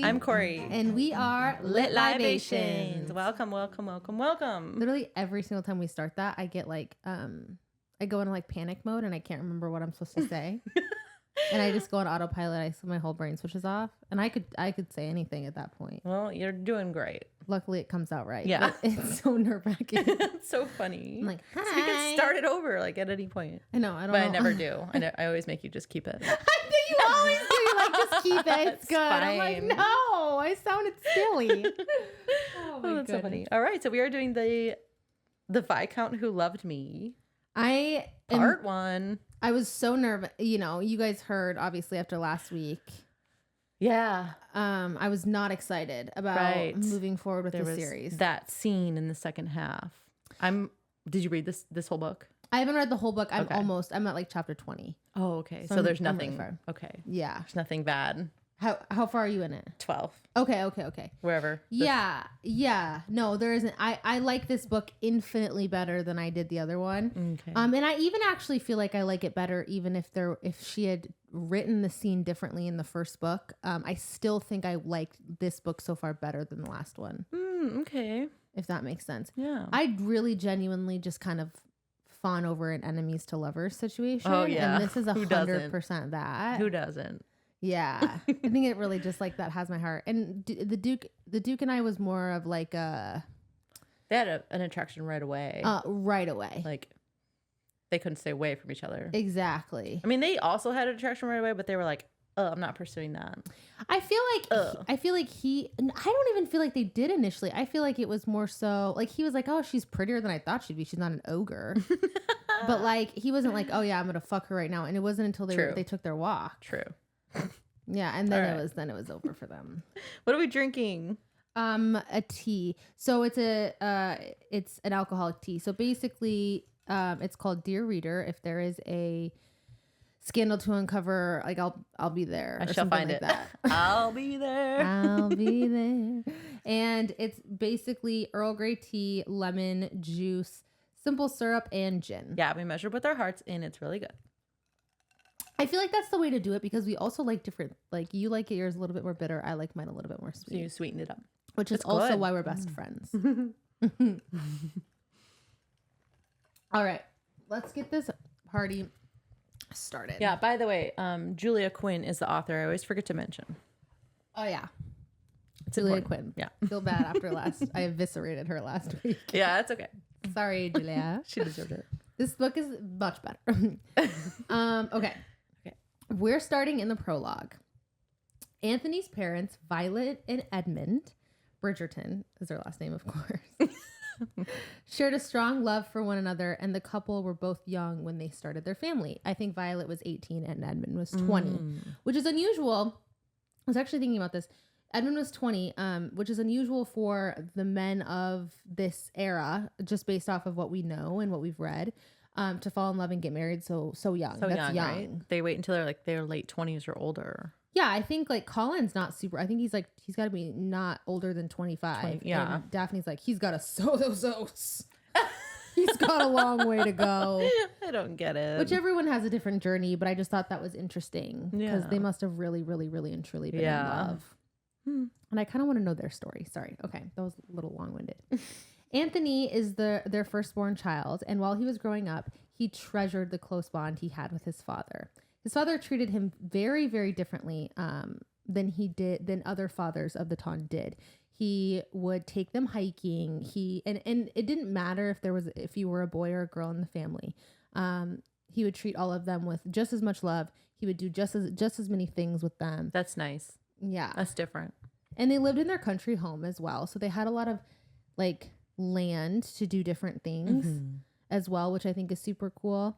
Ashley. I'm Corey. And we are Lit Libations. Welcome, welcome, welcome, welcome. Literally every single time we start that, I get like, I go into like panic mode and I can't remember what I'm supposed to say. And I just go on autopilot. My whole brain switches off. And I could say anything at that point. Well, you're doing great. Luckily, it comes out right. Yeah. But it's so nerve-wracking. It's so funny. I'm like, hi. So we can start it over like at any point. I know. I don't but know. I never do. I always make you just keep it. I think you always do. You're like, just keep it. It's good. I'm like, fine. no. I sounded silly. Oh, that's so funny. All right. So we are doing the Viscount Who Loved Me. Part 1. I was so nervous. You know, you guys heard obviously after last week. Yeah. I was not excited about moving forward with the series. That scene in the second half. Did you read this whole book? I haven't read the whole book. I'm at like chapter 20. Oh, okay. So there's nothing. Really okay. Yeah. There's nothing bad. How far are you in it? 12. Okay. Wherever. Yeah. No, there isn't. I like this book infinitely better than I did the other one. Okay. And I even actually feel like I like it better even if she had written the scene differently in the first book. I still think I liked this book so far better than the last one. Okay. If that makes sense. Yeah. I really genuinely just kind of fawn over an enemies to lovers situation. Oh yeah. And this is 100% that. Who doesn't? Yeah. I think it really just like that has my heart. And the Duke and I was more of like a... They had an attraction right away. Right away. Like they couldn't stay away from each other. Exactly. I mean, they also had an attraction right away, but they were like, oh, I'm not pursuing that. I feel like he, I don't even feel like they did initially. I feel like it was more so like he was like, oh, she's prettier than I thought she'd be. She's not an ogre. But like, he wasn't like, oh yeah, I'm going to fuck her right now. And it wasn't until they took their walk. True. Yeah. And then it was over for them. What are we drinking? A tea. So it's an alcoholic tea. So basically, it's called Dear Reader. If there is a scandal to uncover, like I'll be there. I shall find it. I'll be there. I'll be there. And it's basically Earl Grey tea, lemon juice, simple syrup, and gin. Yeah, we measured with our hearts, and it's really good. I feel like that's the way to do it because we also like different. Like you like yours a little bit more bitter. I like mine a little bit more sweet. So you sweetened it up, which is also why we're best friends. All right, let's get this party started. Yeah, by the way, Julia Quinn is the author. I always forget to mention. Oh yeah, it's Julia important. Quinn. Yeah, feel bad after I eviscerated her last week. Yeah, it's okay. Sorry, Julia. She deserved it. This book is much better. Okay, we're starting in the prologue. Anthony's parents, Violet and Edmund Bridgerton is their last name, of course. Shared a strong love for one another, and the couple were both young when they started their family. I think Violet was 18 and Edmund was 20, which is unusual. I was actually thinking about this. Edmund was 20, which is unusual for the men of this era, just based off of what we know and what we've read, to fall in love and get married so young. That's young. Right? They wait until they're like their late 20s or older. Yeah, I think like Colin's not super. I think he's got to be not older than 25. Yeah. And Daphne's like, he's got a so. He's got a long way to go. I don't get it. Which everyone has a different journey, but I just thought that was interesting because they must have really, really, really and truly been in love. And I kind of want to know their story. Sorry. Okay, that was a little long-winded. Anthony is their firstborn child, and while he was growing up, he treasured the close bond he had with his father. His father treated him very, very differently than other fathers of the time did. He would take them hiking. And it didn't matter if you were a boy or a girl in the family. He would treat all of them with just as much love. He would do just as many things with them. That's nice. Yeah, that's different. And they lived in their country home as well, so they had a lot of like land to do different things as well, which I think is super cool.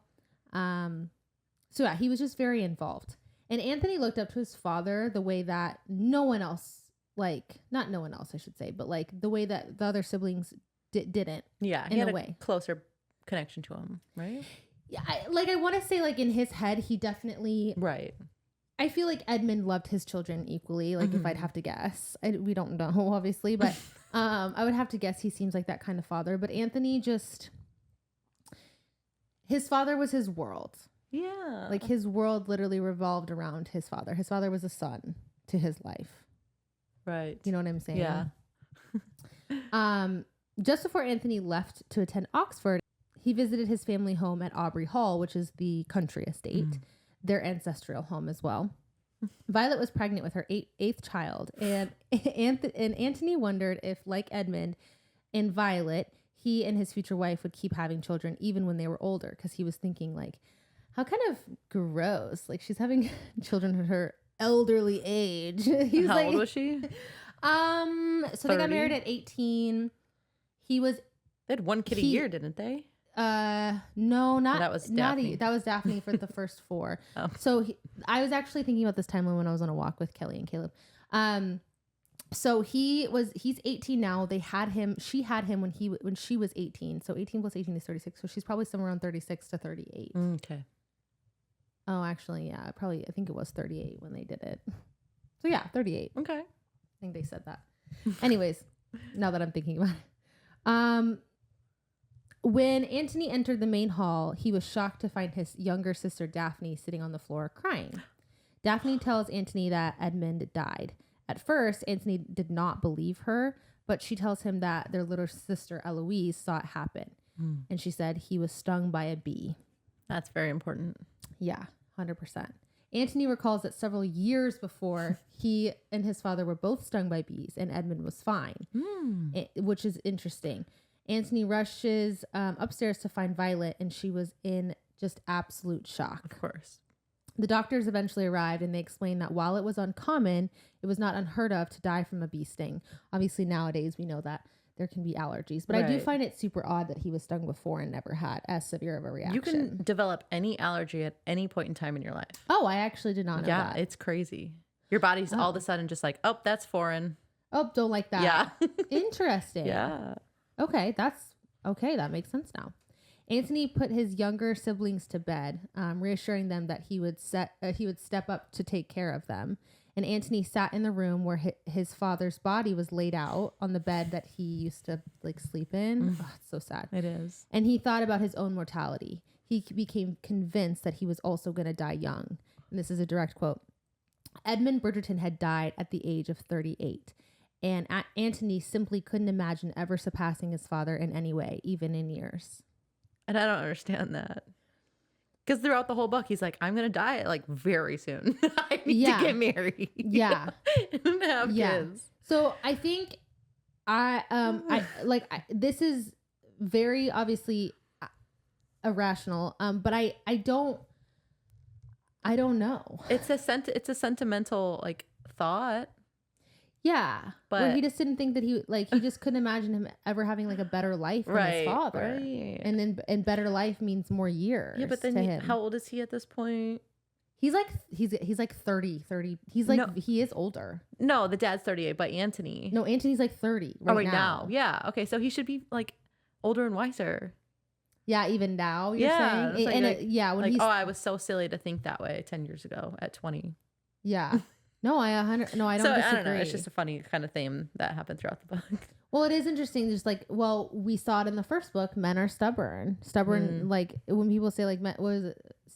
So yeah, he was just very involved. And Anthony looked up to his father the way that no one else, not no one else, I should say, but like the way that the other siblings didn't. Yeah, in a way. Closer connection to him, right? Yeah, I want to say like in his head, he definitely... Right. I feel like Edmund loved his children equally. Like if I'd have to guess, we don't know obviously, but I would have to guess he seems like that kind of father. But Anthony his father was his world. Yeah. Like his world literally revolved around his father. His father was a son to his life. Right. You know what I'm saying? Yeah. Just before Anthony left to attend Oxford, he visited his family home at Aubrey Hall, which is the country estate, their ancestral home as well. Violet was pregnant with her eighth child, and Anthony wondered if, like Edmund and Violet, he and his future wife would keep having children even when they were older, because he was thinking, like, how kind of gross. Like, she's having children at her elderly age. How old was she? So 30? They got married at 18. They had one kid a year, didn't they? No, not that was Daphne. That was Daphne for the first 4. Oh. So I was actually thinking about this timeline when I was on a walk with Kelly and Caleb. So he's 18 now. She had him when she was 18. So 18 plus 18 is 36. So she's probably somewhere around 36 to 38. Okay. Oh, actually, yeah, I think it was 38 when they did it. So yeah, 38. Okay. I think they said that. Anyways, now that I'm thinking about it. When Anthony entered the main hall, he was shocked to find his younger sister Daphne sitting on the floor crying. Daphne tells Anthony that Edmund died. At first, Anthony did not believe her, but she tells him that their little sister Eloise saw it happen. And she said he was stung by a bee. That's very important. Yeah, 100%. Anthony recalls that several years before, he and his father were both stung by bees and Edmund was fine, which is interesting. Anthony rushes upstairs to find Violet, and she was in just absolute shock. Of course. The doctors eventually arrived, and they explained that while it was uncommon, it was not unheard of to die from a bee sting. Obviously, nowadays, we know that there can be allergies. But right. I do find it super odd that he was stung before and never had as severe of a reaction. You can develop any allergy at any point in time in your life. Oh, I actually did not know that. Yeah, it's crazy. Your body's all of a sudden just like, oh, that's foreign. Oh, don't like that. Yeah. Interesting. Yeah. Okay, that makes sense now. Anthony put his younger siblings to bed, reassuring them that he would step up to take care of them. And Anthony sat in the room where his father's body was laid out on the bed that he used to like sleep in. Oh, it's so sad. It is. And he thought about his own mortality. He became convinced that he was also going to die young. And this is a direct quote. Edmund Bridgerton had died at the age of 38. And Anthony simply couldn't imagine ever surpassing his father in any way, even in years. And I don't understand that. Because throughout the whole book, he's like, I'm going to die like very soon. I need to get married. Yeah. And have kids. So I think this is very obviously irrational. But I don't know. It's a sentimental like thought. Yeah, but he just didn't think that he just couldn't imagine him ever having like a better life than his father. Right. And better life means more years. Yeah, but then how old is he at this point? He's like 30. He's like he is older. No, the dad's 38, but Anthony. No, Anthony's like 30 right now. Yeah. Okay, so he should be like older and wiser. Yeah, even now you're saying. I was so silly to think that way 10 years ago at 20. Yeah. No, I don't disagree. I don't know. It's just a funny kind of theme that happened throughout the book. Well, it is interesting. Just like, we saw it in the first book. Men are stubborn. Like when people say like,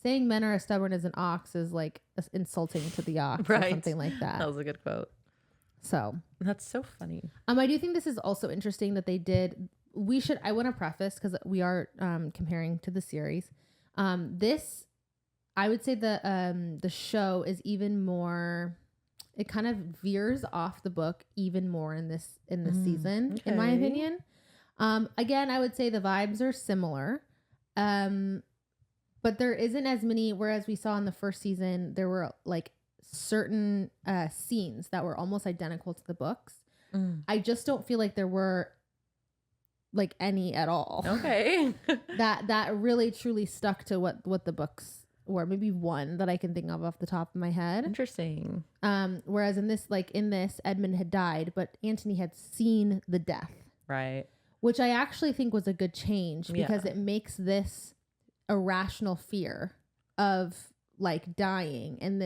saying men are as stubborn as an ox is like insulting to the ox or something like that. That was a good quote. So that's so funny. I do think this is also interesting that they did. I want to preface because we are comparing to the series. This, I would say the show is even more. It kind of veers off the book even more in this season, in my opinion. Again, I would say the vibes are similar, but there isn't as many. Whereas we saw in the first season, there were like certain scenes that were almost identical to the books. I just don't feel like there were like any at all. Okay, that really truly stuck to what the books. Or maybe one that I can think of off the top of my head. Interesting. Whereas in this, Edmund had died, but Anthony had seen the death. Right. Which I actually think was a good change because it makes this irrational fear of like dying, and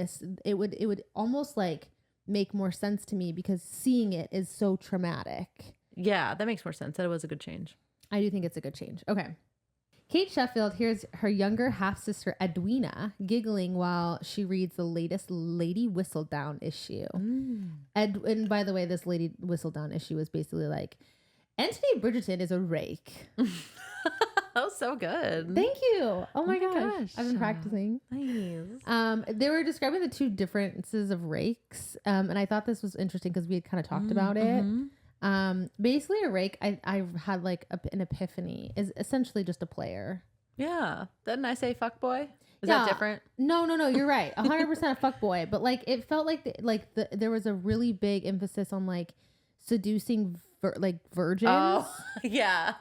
it would almost like make more sense to me because seeing it is so traumatic. Yeah, that makes more sense. That was a good change. I do think it's a good change. Okay. Kate Sheffield hears her younger half-sister Edwina giggling while she reads the latest Lady Whistledown issue. And by the way, this Lady Whistledown issue is basically like, Anthony Bridgerton is a rake. That was so good. Thank you. Oh my gosh. I've been practicing. Nice. They were describing the two differences of rakes. And I thought this was interesting because we had kind of talked about it. Basically a rake, I had like an epiphany, is essentially just a player. Yeah. Didn't I say fuckboy? Is that different? No, you're right. 100% a fuckboy. But like, it felt like there was a really big emphasis on like seducing virgins. Oh, yeah.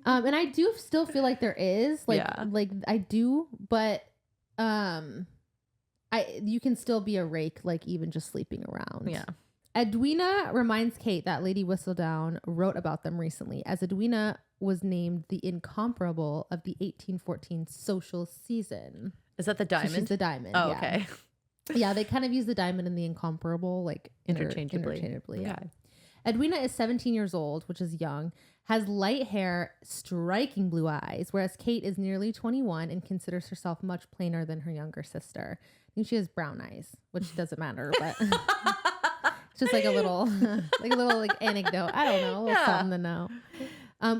And I do still feel like there is like I do, but you can still be a rake, like even just sleeping around. Yeah. Edwina reminds Kate that Lady Whistledown wrote about them recently, as Edwina was named the incomparable of the 1814 social season. Is that the diamond? So she's the diamond. Oh, yeah. Okay. Yeah, they kind of use the diamond and the incomparable like interchangeably. Yeah. Edwina is 17 years old, which is young, has light hair, striking blue eyes, whereas Kate is nearly 21 and considers herself much plainer than her younger sister. I think she has brown eyes, which doesn't matter, but it's just like a little anecdote. I don't know, a little something to know.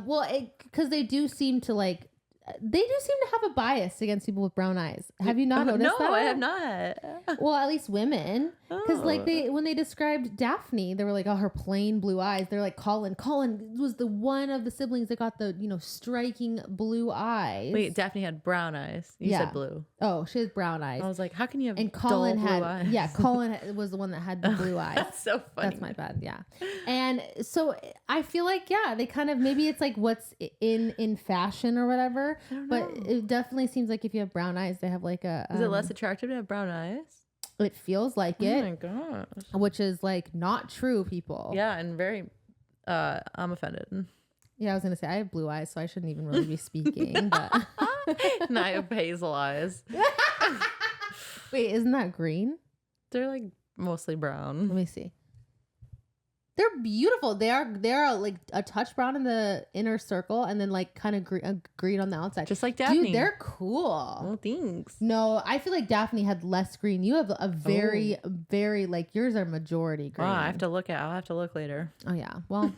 Well, because they do seem to have a bias against people with brown eyes. Have you not noticed that? No, I have not. Well, at least women. Because when they described Daphne, they were like, oh, her plain blue eyes. They're like, Colin was the one of the siblings that got the, striking blue eyes. Wait, Daphne had brown eyes. You said blue. Oh, she has brown eyes. I was like, how can you have and Colin dull blue eyes? Yeah, Colin was the one that had the blue eyes. That's so funny. That's my bad, yeah. And so I feel like, they kind of, maybe it's like what's in fashion or whatever. But it definitely seems like if you have brown eyes, they have like a... Is it less attractive to have brown eyes? It feels like it. Oh my gosh. Which is like not true, people. Yeah, and very... I'm offended. Yeah, I was going to say, I have blue eyes, so I shouldn't even really be speaking. But and I have hazel eyes. Wait, isn't that green? They're like mostly brown. Let me see. They're beautiful. They are like a touch brown in the inner circle and then like kind of green on the outside. Just like Daphne. Dude, they're cool. Oh, thanks. No, I feel like Daphne had less green. You have a very, very like yours are majority green. Oh, I'll have to look later. Oh yeah. Well,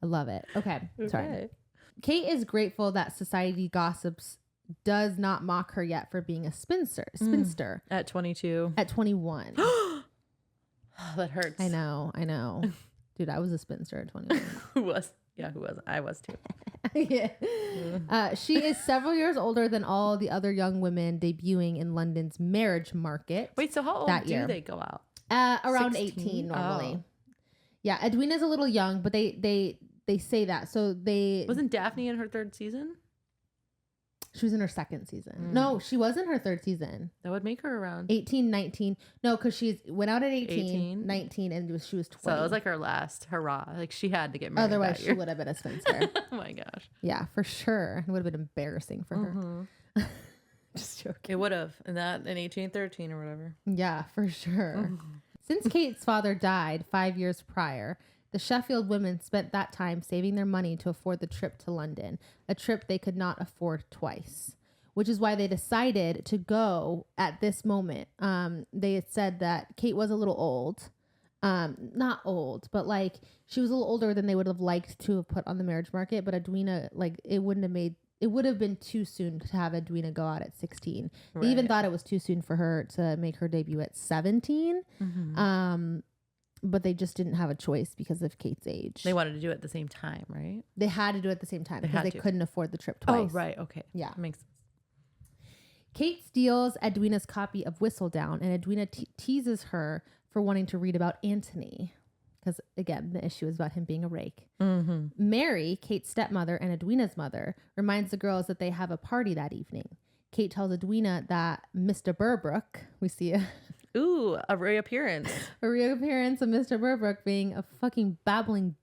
I love it. Okay. Sorry. Kate is grateful that society gossips does not mock her yet for being a spinster. At 22. At 21. Oh, that hurts. I know. Dude, I was a spinster at 21. Who was? I was too. Yeah. She is several years older than all the other young women debuting in London's marriage market. Wait, so how old do they go out? Around 16? 18 normally. Oh. Yeah, Edwina's a little young, but they say that. So they... Wasn't Daphne in her third season? She was in her second season. No, she was in her third season. That would make her around 18, 19. No, because she went out at 18, 19, and she was 20. So it was like her last hurrah. Like she had to get married. Otherwise, she would have been a spinster. Oh my gosh. Yeah, for sure. It would have been embarrassing for her. Just joking. It would have. And that in 1813 or whatever. Yeah, for sure. Since Kate's father died 5 years prior, the Sheffield women spent that time saving their money to afford the trip to London, a trip they could not afford twice, which is why they decided to go at this moment. They had said that Kate was a little old, not old, but like she was a little older than they would have liked to have put on the marriage market. But Edwina, like it would have been too soon to have Edwina go out at 16. Right. They even thought it was too soon for her to make her debut at 17. But they just didn't have a choice because of Kate's age. They wanted to do it at the same time, right? They had to do it at the same time because they couldn't afford the trip twice. Oh, right. Okay. Yeah. That makes sense. Kate steals Edwina's copy of Whistledown, and Edwina teases her for wanting to read about Anthony. Because, again, the issue is about him being a rake. Mary, Kate's stepmother and Edwina's mother, reminds the girls that they have a party that evening. Kate tells Edwina that Mr. Burbrook, we see a reappearance. A reappearance of Mr. Burbrook being a fucking babbling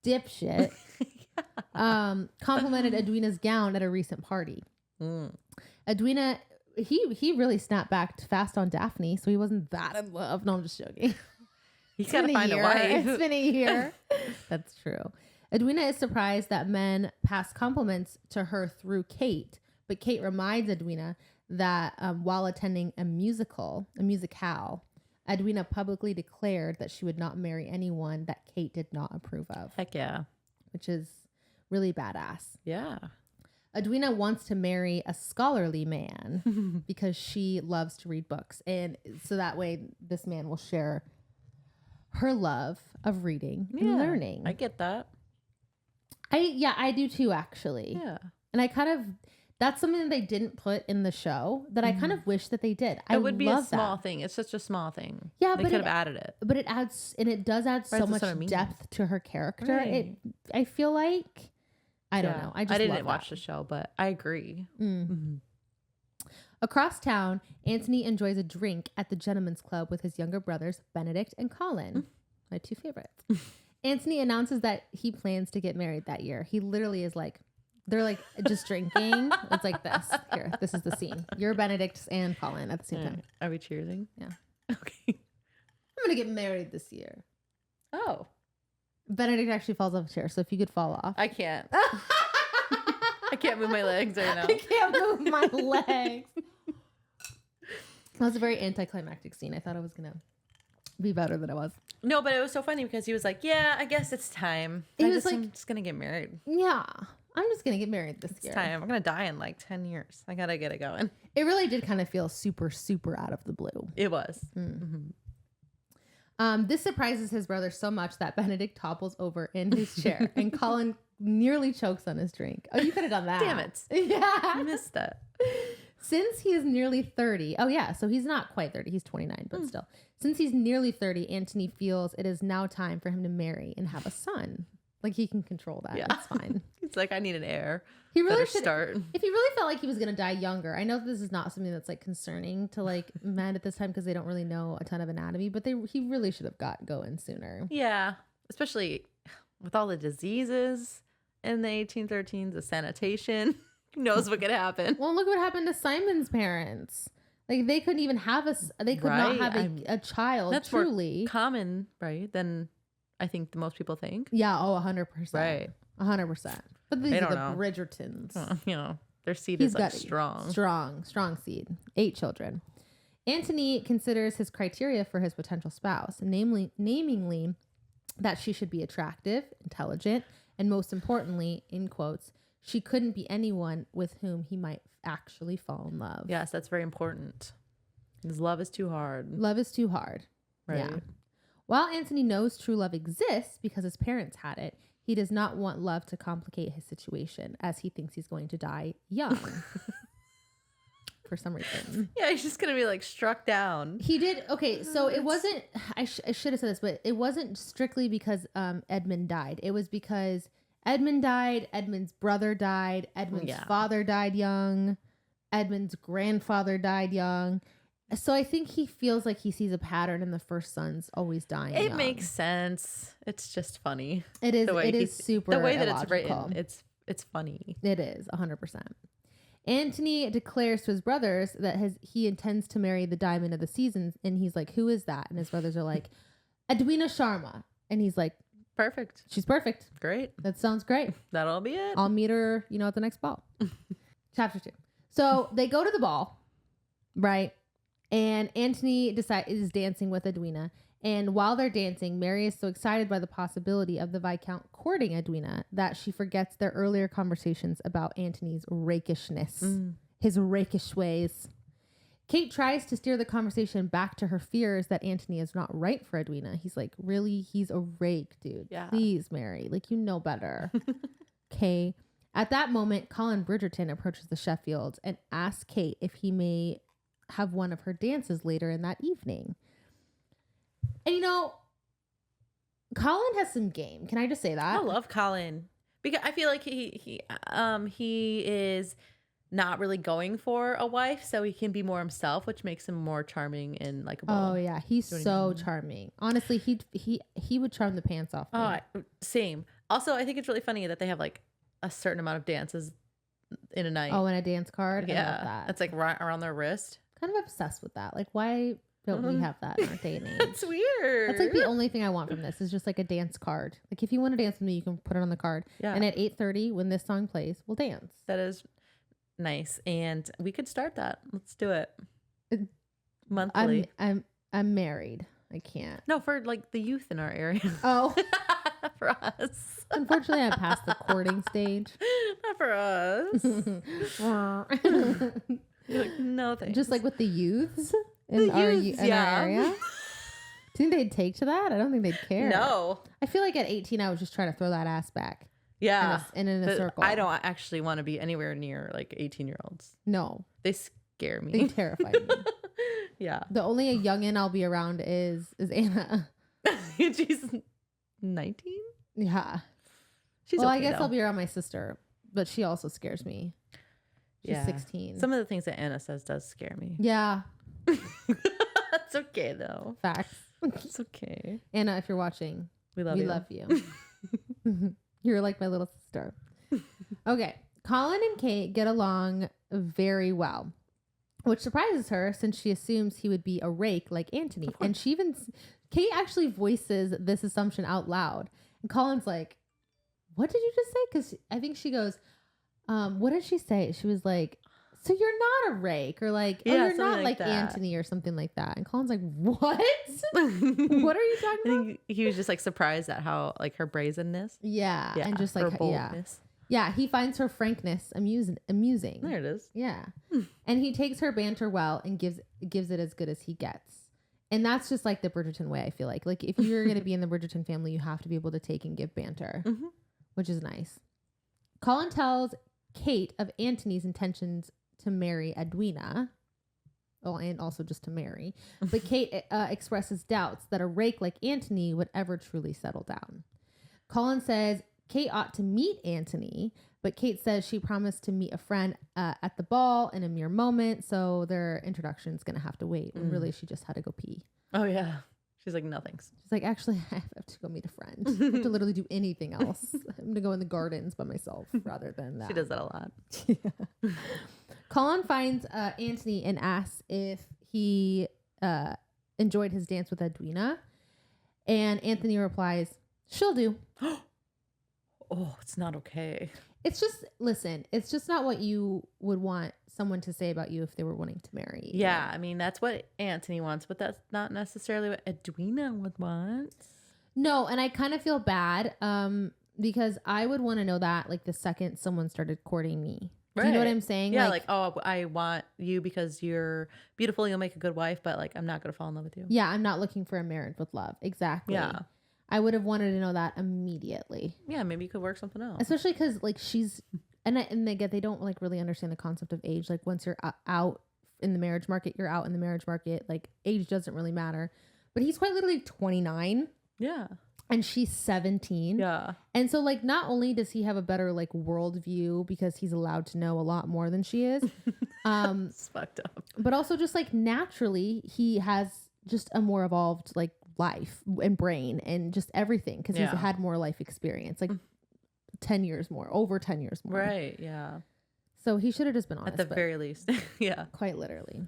dipshit. Complimented Edwina's gown at a recent party. Edwina, he really snapped back fast on Daphne, so he wasn't that in love. No, I'm just joking. He's got to find a wife. It's been a year. That's true. Edwina is surprised that men pass compliments to her through Kate, but Kate reminds Edwina that while attending a musicale, Edwina publicly declared that she would not marry anyone that Kate did not approve of. Heck yeah. Which is really badass. Yeah. Edwina wants to marry a scholarly man because she loves to read books. And so that way this man will share her love of reading and learning. I get that. I do too, actually. Yeah. And that's something that they didn't put in the show that I kind of wish that they did. It would be a small thing. It's such a small thing. Yeah, they could have added it. But it adds, and it does add so much depth to her character. Right. I feel like, I don't know. I didn't watch the show, but I agree. Mm-hmm. Across town, Anthony enjoys a drink at the Gentlemen's Club with his younger brothers, Benedict and Colin, my two favorites. Anthony announces that he plans to get married that year. He literally is like, they're like just drinking. It's like this. Here, this is the scene. You're Benedict and Colin at the same time. Are we cheersing? Yeah. Okay. I'm going to get married this year. Oh. Benedict actually falls off a chair, so if you could fall off. I can't. I can't move my legs right now. I can't move my legs. That was a very anticlimactic scene. I thought it was going to be better than it was. No, but it was so funny because he was like, yeah, I guess it's time. I'm just going to get married. Yeah. I'm just going to get married this year. It's time. I'm going to die in like 10 years. I got to get it going. It really did kind of feel super, super out of the blue. It was. Mm-hmm. This surprises his brother so much that Benedict topples over in his chair and Colin nearly chokes on his drink. Oh, you could have done that. Damn it. Yeah. I missed that. Since he is nearly 30. Oh, yeah. So he's not quite 30. He's 29, but still. Since he's nearly 30, Anthony feels it is now time for him to marry and have a son. Like, he can control that. Yeah. It's fine. It's like, I need an heir. He really should start. If he really felt like he was going to die younger, I know this is not something that's like concerning to like men at this time because they don't really know a ton of anatomy, but he really should have got going sooner. Yeah. Especially with all the diseases in the 1813s, the sanitation. Who knows what could happen? Well, look what happened to Simon's parents. Like, they couldn't even have they could not have a child. That's truly more common, right? Than I think most people think. Yeah. Oh, 100%. Right. 100%. But these are the Bridgertons. You know, their seed is like strong. Strong seed. 8 children. Anthony considers his criteria for his potential spouse, namely that she should be attractive, intelligent, and most importantly, in quotes, she couldn't be anyone with whom he might actually fall in love. Yes, that's very important. Because love is too hard. Love is too hard. Right. Yeah. While Anthony knows true love exists because his parents had it, he does not want love to complicate his situation as he thinks he's going to die young. For some reason. Yeah, he's just going to be like struck down. He did. Okay, so it wasn't, I should have said this, but it wasn't strictly because Edmund died. It was because Edmund died, Edmund's brother died, Edmund's father died young, Edmund's grandfather died young. So I think he feels like he sees a pattern in the first son's always dying young. It makes sense. It's just funny. It is. It is super. The way that illogical. it's written, it's funny. It is 100%. Anthony declares to his brothers that he intends to marry the diamond of the seasons, and he's like, "Who is that?" And his brothers are like, "Edwina Sharma," and he's like, "Perfect. She's perfect. Great. That sounds great. That'll be it. I'll meet her, at the next ball." Chapter 2. So they go to the ball, right? And Anthony is dancing with Edwina. And while they're dancing, Mary is so excited by the possibility of the Viscount courting Edwina that she forgets their earlier conversations about Anthony's rakishness, his rakish ways. Kate tries to steer the conversation back to her fears that Anthony is not right for Edwina. He's like, really? He's a rake, dude. Yeah. Please, Mary. Like, you know better. Okay. At that moment, Colin Bridgerton approaches the Sheffields and asks Kate if he may have one of her dances later in that evening. And Colin has some game. Can I just say that? I love Colin because I feel like he is not really going for a wife, so he can be more himself, which makes him more charming and likable. Oh yeah, he's so charming. Honestly, he would charm the pants off me. Oh, same. Also, I think it's really funny that they have like a certain amount of dances in a night. Oh, and a dance card. Yeah, I love that. It's like right around their wrist. Kind of obsessed with that. Like, why But we have that in our day and age. It's weird. That's like the only thing I want from this is just like a dance card. Like if you want to dance with me, you can put it on the card. Yeah. And at 8:30 when this song plays, we'll dance. That is nice. And we could start that. Let's do it. Monthly. I'm married. I can't. No, for like the youth in our area. Oh. For us. Unfortunately, I'm past the courting stage. Not for us. Like, no thanks. Just like with the youths in our area. Do you think they'd take to that? I don't think they'd care. No. I feel like at 18, I was just trying to throw that ass back. Yeah. In a circle. I don't actually want to be anywhere near like 18-year-olds. No. They scare me. They terrify me. Yeah. The only a youngin' I'll be around is Anna. She's 19? Yeah. She's well, okay, I guess though. I'll be around my sister, but she also scares me. She's 16. Some of the things that Anna says does scare me. Yeah. It's okay, though. Facts. It's okay. Anna, if you're watching, we love you. You're like my little sister. Okay. Colin and Kate get along very well, which surprises her since she assumes he would be a rake like Anthony. And Kate actually voices this assumption out loud. And Colin's like, what did you just say? Because I think she goes, what did she say? She was like, so you're not a rake, or like, oh, you're not like Anthony or something like that. And Colin's like, what? What are you talking about? I think he was just like surprised at how like her brazenness. Yeah. And just like, her boldness. Yeah. He finds her frankness amusing. There it is. Yeah. And he takes her banter well and gives it as good as he gets. And that's just like the Bridgerton way, I feel like. Like if you're going to be in the Bridgerton family, you have to be able to take and give banter, which is nice. Colin tells Kate of Anthony's intentions to marry Edwina. Oh, and also just to marry. But Kate expresses doubts that a rake like Anthony would ever truly settle down. Colin says Kate ought to meet Anthony, but Kate says she promised to meet a friend at the ball in a mere moment, so their introduction's going to have to wait. When really she just had to go pee. Oh, yeah. She's like, no thanks. She's like, actually, I have to go meet a friend. I have to literally do anything else. I'm going to go in the gardens by myself rather than that. She does that a lot. Yeah. Colin finds Anthony and asks if he enjoyed his dance with Edwina. And Anthony replies, she'll do. Oh, it's not okay. It's just, listen, it's just not what you would want someone to say about you if they were wanting to marry you. Yeah, I mean, that's what Anthony wants, but that's not necessarily what Edwina would want. No, and I kind of feel bad because I would want to know that like the second someone started courting me. Right. Do you know what I'm saying? Yeah, like, oh, I want you because you're beautiful, you'll make a good wife, but like I'm not going to fall in love with you. Yeah, I'm not looking for a marriage with love. Exactly. Yeah. I would have wanted to know that immediately. Yeah, maybe you could work something out. Especially because like she's, and again, they don't like really understand the concept of age. Like once you're out in the marriage market, you're out in the marriage market. Like age doesn't really matter. But he's quite literally 29. Yeah. And she's 17. Yeah. And so like not only does he have a better like worldview because he's allowed to know a lot more than she is. It's fucked up. But also just like naturally he has just a more evolved like life and brain and just everything because he's had more life experience, like 10 years more, over 10 years more. Right. Yeah. So he should have just been honest. At the very least. Yeah. Quite literally.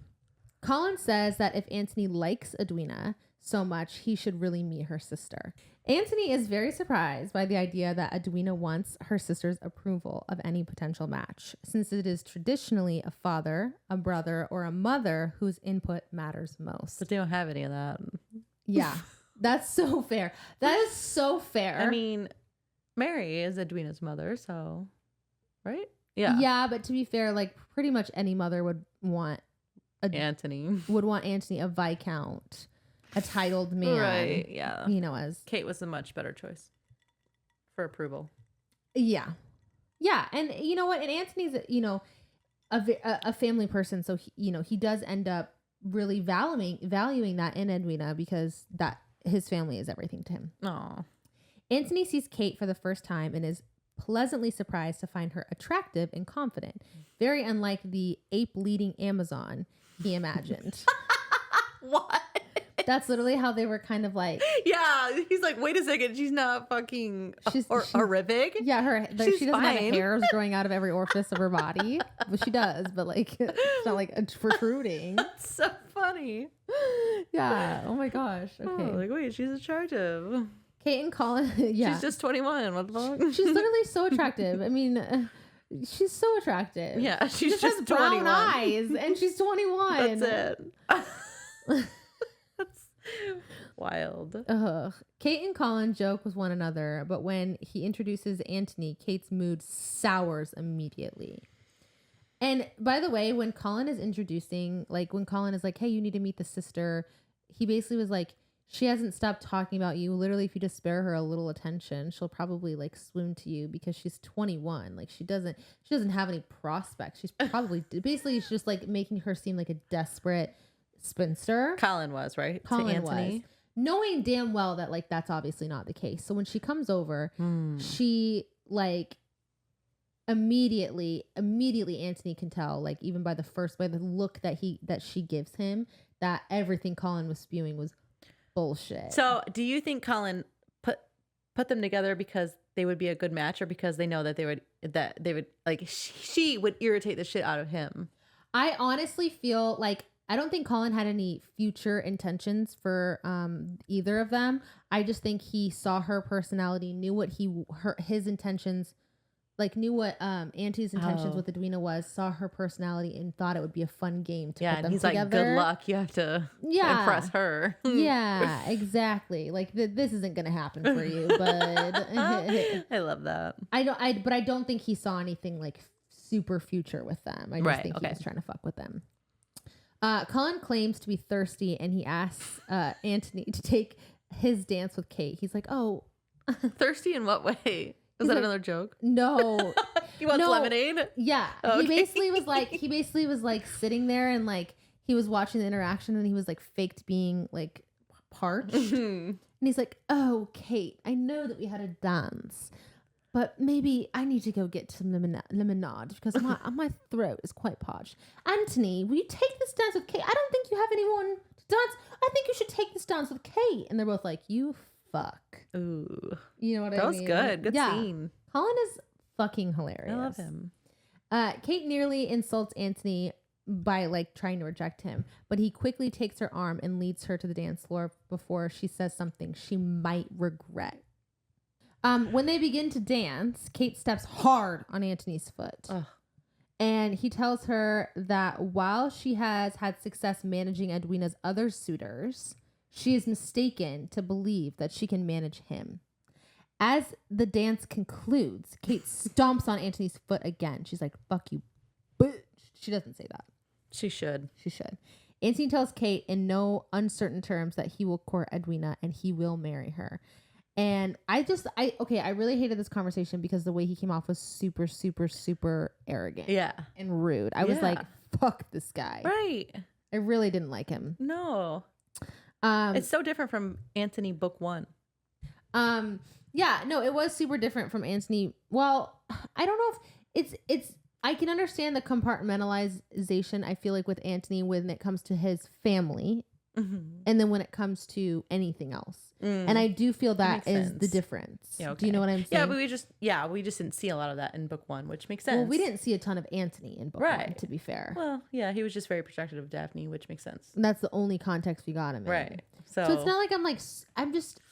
Colin says that if Anthony likes Edwina so much, he should really meet her sister. Anthony is very surprised by the idea that Edwina wants her sister's approval of any potential match, since it is traditionally a father, a brother, or a mother whose input matters most. But they don't have any of that. Yeah, that's so fair. That is so fair. I mean, Mary is Edwina's mother, so, right? Yeah. Yeah, but to be fair, like pretty much any mother would want Anthony. Would want Anthony a viscount, a titled man. Right, yeah. You know, as Kate was a much better choice for approval. Yeah. Yeah, and you know what? And Anthony's, you know, a family person, so he, you know, he does end up really valuing that in Edwina because that his family is everything to him. Aww. Anthony sees Kate for the first time and is pleasantly surprised to find her attractive and confident, very unlike the ape-leading Amazon he imagined. What? That's literally how they were kind of like. Yeah, he's like, wait a second, she's not fucking horrific. Yeah, she doesn't have hairs growing out of every orifice of her body. Well, she does, but like it's not like protruding. That's so funny. Yeah. Oh my gosh. Okay. Oh, like, wait, she's attractive. Kate and Colin. Yeah. She's just 21. What the fuck? She's literally so attractive. I mean, she's so attractive. Yeah, she just has 21. brown eyes, and she's 21. That's it. That's wild. Kate and Colin joke with one another, but when he introduces Anthony, Kate's mood sours immediately. And by the way, when Colin is introducing, like when Colin is like, hey, you need to meet the sister, he basically was like, she hasn't stopped talking about you. Literally, if you just spare her a little attention, she'll probably like swoon to you because she's 21. Like she doesn't have any prospects. She's probably basically she's just like making her seem like a desperate spinster. Colin was, right? Colin to Anthony was. Knowing damn well that like that's obviously not the case. So when she comes over, she like immediately Anthony can tell, like even by the look that she gives him, that everything Colin was spewing was bullshit. So do you think Colin put them together because they would be a good match, or because they know that they would like she would irritate the shit out of him? I honestly feel like I don't think Colin had any future intentions for either of them. I just think he saw her personality, knew what his intentions, like knew what Auntie's intentions with Edwina was, saw her personality and thought it would be a fun game to put them he's together. Like, good luck. You have to impress her. Yeah, exactly. Like this isn't going to happen for you, but I love that. But I don't think he saw anything like super future with them. I just think he was trying to fuck with them. Colin claims to be thirsty, and he asks Anthony to take his dance with Kate. He's like, oh. Thirsty in what way? Was that another joke? No. He wants lemonade? Yeah. Okay. He basically was like sitting there, and like he was watching the interaction, and he was like faked being like parched. And he's like, oh, Kate, I know that we had a dance, but maybe I need to go get some lemonade because my throat is quite parched. Anthony, will you take this dance with Kate? I don't think you have anyone to dance. I think you should take this dance with Kate. And they're both like, you fuck. Ooh. You know what I mean? That was good. Good scene. Colin is fucking hilarious. I love him. Kate nearly insults Anthony by like trying to reject him, but he quickly takes her arm and leads her to the dance floor before she says something she might regret. When they begin to dance, Kate steps hard on Anthony's foot. Ugh. And he tells her that while she has had success managing Edwina's other suitors, she is mistaken to believe that she can manage him. As the dance concludes, Kate stomps on Anthony's foot again. She's like, fuck you, bitch. She doesn't say that. She should. Anthony tells Kate in no uncertain terms that he will court Edwina and he will marry her. And I really hated this conversation because the way he came off was super, super, super arrogant. Yeah. And rude. I was like, fuck this guy. Right. I really didn't like him. No. It's so different from Anthony book 1. Yeah, no, it was super different from Anthony. Well, I don't know if it's I can understand the compartmentalization, I feel like, with Anthony when it comes to his family. Mm-hmm. And then when it comes to anything else. And I do feel that is sense. The difference. Yeah, okay. Do you know what I'm saying? Yeah, but we just didn't see a lot of that in book 1, which makes sense. Well, we didn't see a ton of Anthony in book 1, to be fair. Well, yeah, he was just very protective of Daphne, which makes sense. And that's the only context we got him in. Right. So it's not like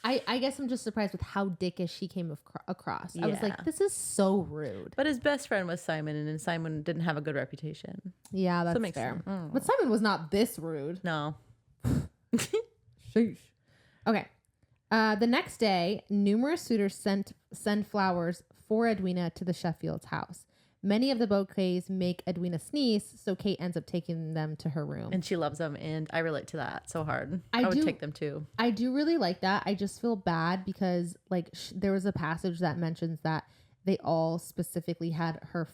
I guess I'm just surprised with how dickish he came across. Yeah. I was like, this is so rude. But his best friend was Simon, and Simon didn't have a good reputation. Yeah, that's fair. But Simon was not this rude. No. Sheesh. Okay. The next day, numerous suitors send flowers for Edwina to the Sheffield's house. Many of the bouquets make Edwina sneeze, so Kate ends up taking them to her room. And she loves them, and I relate to that so hard. I would take them too. I do really like that. I just feel bad because like there was a passage that mentions that they all specifically had her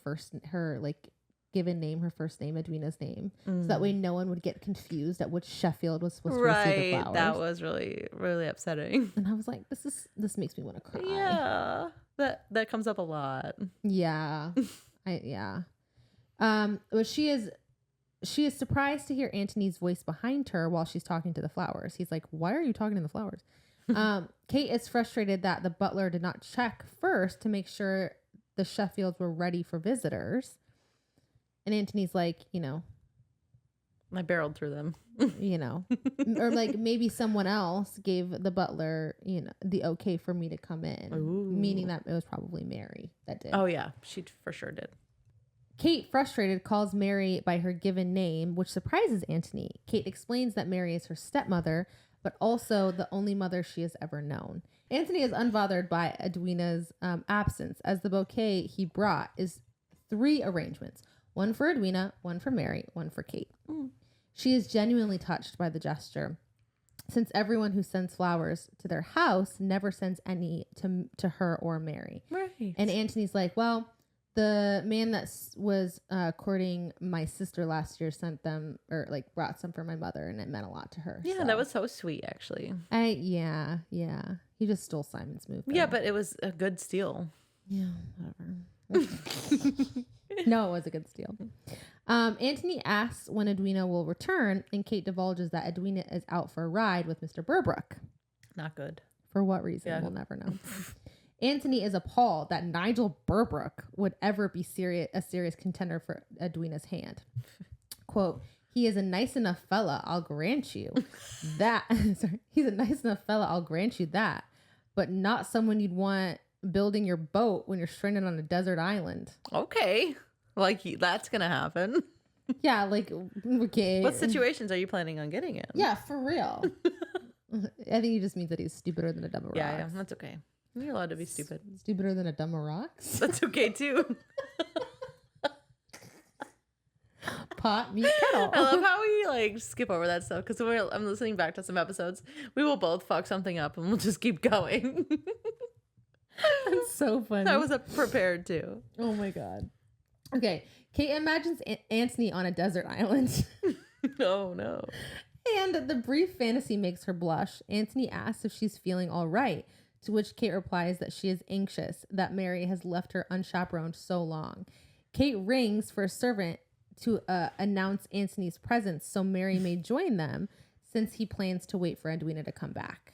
given name, her first name, Edwina's name, so that way no one would get confused at which Sheffield was supposed to receive the flowers. That was really, really upsetting. And I was like, this makes me want to cry. Yeah, that comes up a lot. Yeah, But she is she is surprised to hear Antony's voice behind her while she's talking to the flowers. He's like, why are you talking to the flowers? Kate is frustrated that the butler did not check first to make sure the Sheffields were ready for visitors. And Antony's like, I barreled through them. Or like maybe someone else gave the butler, the okay for me to come in. Ooh. Meaning that it was probably Mary that did. Oh, yeah. She for sure did. Kate, frustrated, calls Mary by her given name, which surprises Antony. Kate explains that Mary is her stepmother, but also the only mother she has ever known. Antony is unbothered by Edwina's absence, as the bouquet he brought is 3 arrangements. One for Edwina, one for Mary, one for Kate. Mm. She is genuinely touched by the gesture, since everyone who sends flowers to their house never sends any to her or Mary. Right. And Antony's like, well, the man that was courting my sister last year sent them, or like brought some for my mother, and it meant a lot to her. Yeah, so. That was so sweet, actually. Yeah. He just stole Simon's move. Yeah, but it was a good steal. Yeah, whatever. No, it was a good steal. Antony asks when Edwina will return, and Kate divulges that Edwina is out for a ride with Mr. Burbrook. Not good. For what reason? Yeah. We'll never know. Antony is appalled that Nigel Burbrook would ever be a serious contender for Edwina's hand. Quote, he is a nice enough fella, I'll grant you that. Sorry, he's a nice enough fella, I'll grant you that. But not someone you'd want building your boat when you're stranded on a desert island. Okay. Like, that's going to happen. Yeah, like, okay. What situations are you planning on getting in? Yeah, for real. I think he just means that he's stupider than a dumb rocks. Yeah, that's okay. You're allowed to be stupid. Stupider than a dumb rocks? That's okay, too. Pot, meat, kettle. I love how we, skip over that stuff, because when I'm listening back to some episodes, we will both fuck something up, and we'll just keep going. That's so funny. I was prepared, too. Oh, my God. Okay, Kate imagines Antony on a desert island. Oh, no. And the brief fantasy makes her blush. Antony asks if she's feeling all right, to which Kate replies that she is anxious, that Mary has left her unchaperoned so long. Kate rings for a servant to announce Antony's presence so Mary may join them, since he plans to wait for Edwina to come back.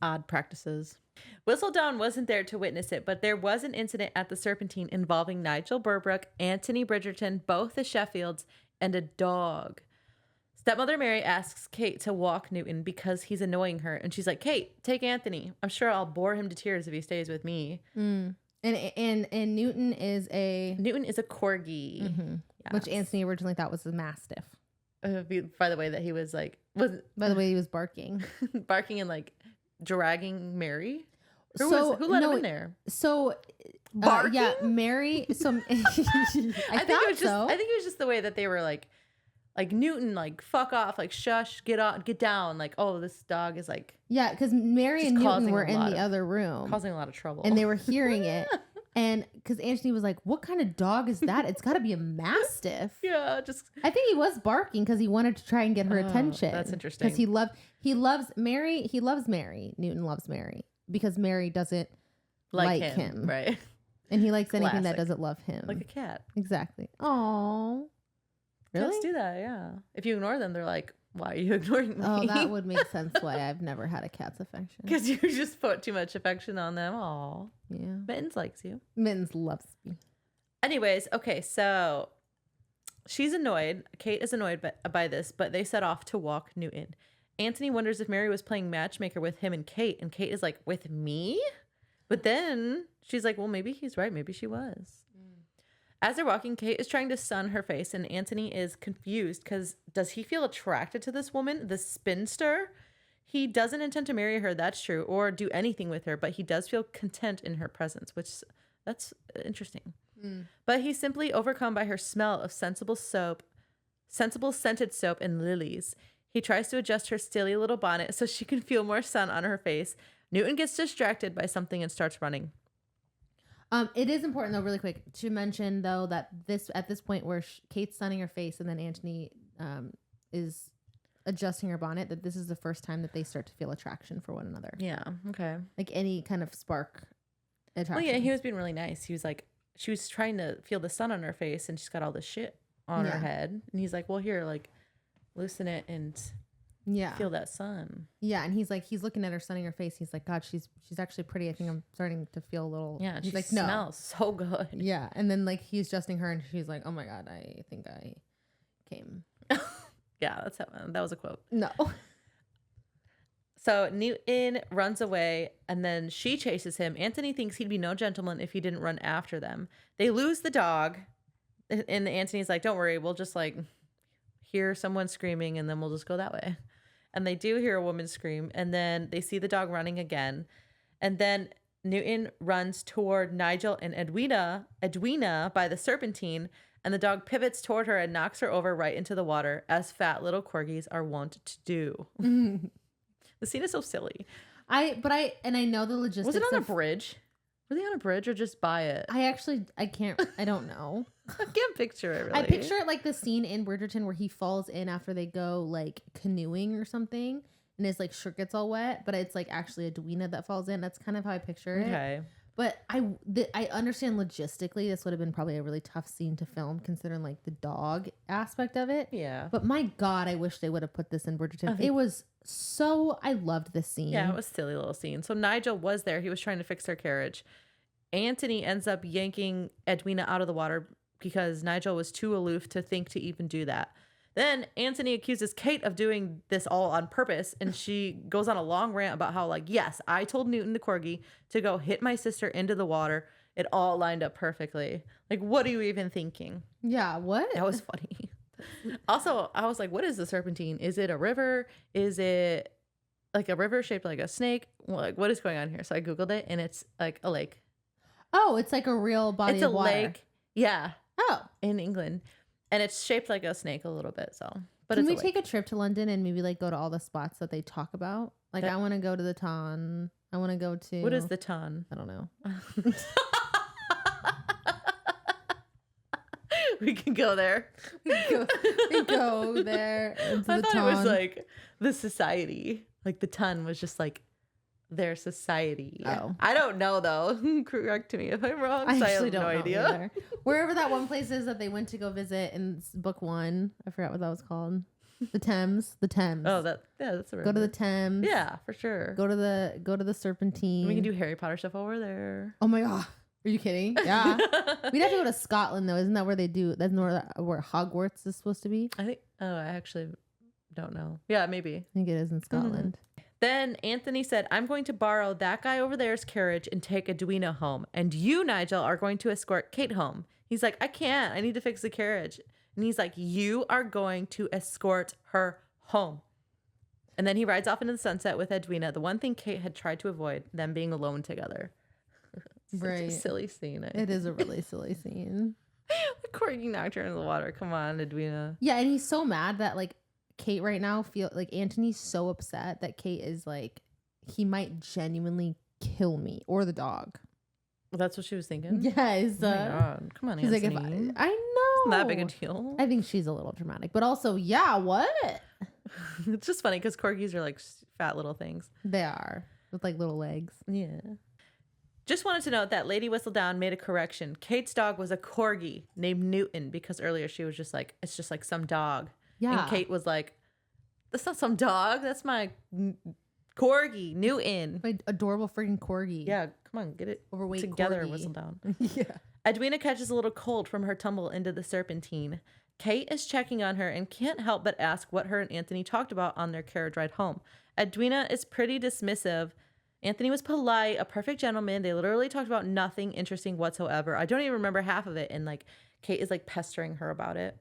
Odd practices. Whistledown wasn't there to witness it, but there was an incident at the Serpentine involving Nigel Burbrook, Antony Bridgerton, both the Sheffields, and a dog. Stepmother Mary asks Kate to walk Newton because he's annoying her, and she's like, Kate, take Antony. I'm sure I'll bore him to tears if he stays with me. Mm. And Newton is a corgi, mm-hmm. Yes. Which Antony originally thought was a mastiff. By the way that he was by the way he was barking and dragging Mary. Who let him in there? So barking? Yeah, Mary. So I think it was just the way that they were like Newton, fuck off, shush, get down, this dog is yeah, because Mary and Newton were in the other room causing a lot of trouble, and they were hearing it. And because Antony was like, what kind of dog is that? It's got to be a mastiff. Yeah, I think he was barking because he wanted to try and get her attention. That's interesting. Because he loves Mary. He loves Mary. Newton loves Mary because Mary doesn't like him. Right. And he likes anything that doesn't love him. Like a cat. Exactly. Aww. Really? Cats do that, yeah. If you ignore them, they're like, why are you ignoring me? Oh, that would make sense why I've never had a cat's affection. Because you just put too much affection on them. Aw. Yeah. Mittens likes you. Mittens loves me. Anyways, okay, so she's annoyed. Kate is annoyed by this, but they set off to walk Newton. Antony wonders if Mary was playing matchmaker with him and Kate Kate is like, with me? But then she's like, well, maybe he's right. Maybe she was. As they're walking, Kate is trying to sun her face, and Antony is confused because does he feel attracted to this woman, this spinster? He doesn't intend to marry her, that's true, or do anything with her, but he does feel content in her presence, which that's interesting. Mm. But he's simply overcome by her smell of sensible scented soap and lilies. He tries to adjust her silly little bonnet so she can feel more sun on her face. Newton gets distracted by something and starts running. It is important, though, really quick, to mention, though, that at this point where Kate's sunning her face and then Antony is adjusting her bonnet, that this is the first time that they start to feel attraction for one another. Yeah, okay. Like any kind of spark attraction. Well, yeah, he was being really nice. He was like, she was trying to feel the sun on her face and she's got all this shit. on her head. And he's like, well, here, like, loosen it and feel that sun. Yeah, and he's looking at her, sunning her face. He's like, God, she's actually pretty. I think I'm starting to feel a little. Yeah, he's she like, smells so good. Yeah, and then like he's adjusting her, and she's like, oh my God, I think I came. Yeah, that was a quote. No. So Newton runs away, and then she chases him. Anthony thinks he'd be no gentleman if he didn't run after them. They lose the dog, and Anthony's like, don't worry, we'll just like hear someone screaming, and then we'll just go that way. And they do hear a woman scream, and then they see the dog running again. And then Newton runs toward Nigel and Edwina by the Serpentine, and the dog pivots toward her and knocks her over right into the water, as fat little corgis are wont to do. The scene is so silly. I know the logistics. Was it on a bridge? Were they on a bridge or just by it? I don't know. I can't picture it really. I picture it like the scene in Bridgerton where he falls in after they go like canoeing or something, and his like shirt gets all wet, but it's like actually Edwina that falls in. That's kind of how I picture it. Okay. But I understand logistically this would have been probably a really tough scene to film considering like the dog aspect of it. Yeah. But my God, I wish they would have put this in Bridgerton. I loved this scene. Yeah, it was a silly little scene. So Nigel was there. He was trying to fix her carriage. Anthony ends up yanking Edwina out of the water because Nigel was too aloof to think to even do that. Then Anthony accuses Kate of doing this all on purpose, and she goes on a long rant about how, like, yes, I told Newton the corgi to go hit my sister into the water. It all lined up perfectly. Like, what are you even thinking? Yeah, what? That was funny. Also, I was like, what is the Serpentine? Is it a river? Is it like a river shaped like a snake? Like, what is going on here? So I Googled it, and it's like a lake. Oh, it's like a real body of water. It's a lake. Yeah. Oh. In England. And it's shaped like a snake a little bit, so. But Can we take a trip to London and maybe like go to all the spots that they talk about? Like, I want to go to the Ton. I want to go to. What is the Ton? I don't know. We can go there. We go there. I thought it was like the society. Like the Ton was just like their society. Oh. I don't know though. Correct me if I'm wrong. I actually have no idea. Either. Wherever that one place is that they went to go visit in book 1. I forgot what that was called. The Thames. Oh, that's a river. Go to the Thames. Yeah, for sure. Go to the Serpentine. We can do Harry Potter stuff over there. Oh my God. Are you kidding? Yeah. We'd have to go to Scotland though. Isn't that where they do? That's where Hogwarts is supposed to be. I think. Oh, I actually don't know. Yeah, maybe. I think it is in Scotland. Mm-hmm. Then Anthony said, I'm going to borrow that guy over there's carriage and take Edwina home. And you, Nigel, are going to escort Kate home. He's like, I can't. I need to fix the carriage. And he's like, you are going to escort her home. And then he rides off into the sunset with Edwina, the one thing Kate had tried to avoid, them being alone together. Such a silly scene. It is a really silly scene. The corgi knocked her into the water. Come on, Edwina. Yeah, and he's so mad that like Kate right now Anthony's so upset that Kate is like, he might genuinely kill me or the dog. Well, that's what she was thinking. Yes. Oh my God. Come on, Anthony. Like, I know. Not that big a deal. I think she's a little dramatic, but also, yeah, what? It's just funny because corgis are like fat little things. They are with like little legs. Yeah. Just wanted to note that Lady Whistledown made a correction. Kate's dog was a corgi named Newton because earlier she was just like, it's just like some dog. Yeah. And Kate was like, that's not some dog. That's my corgi, Newton. My adorable freaking corgi. Yeah, come on, get it overweight together, corgi. Whistledown. Yeah. Edwina catches a little cold from her tumble into the Serpentine. Kate is checking on her and can't help but ask what her and Anthony talked about on their carriage ride home. Edwina is pretty dismissive. Anthony was polite, a perfect gentleman. They literally talked about nothing interesting whatsoever. I don't even remember half of it. And like Kate is like pestering her about it.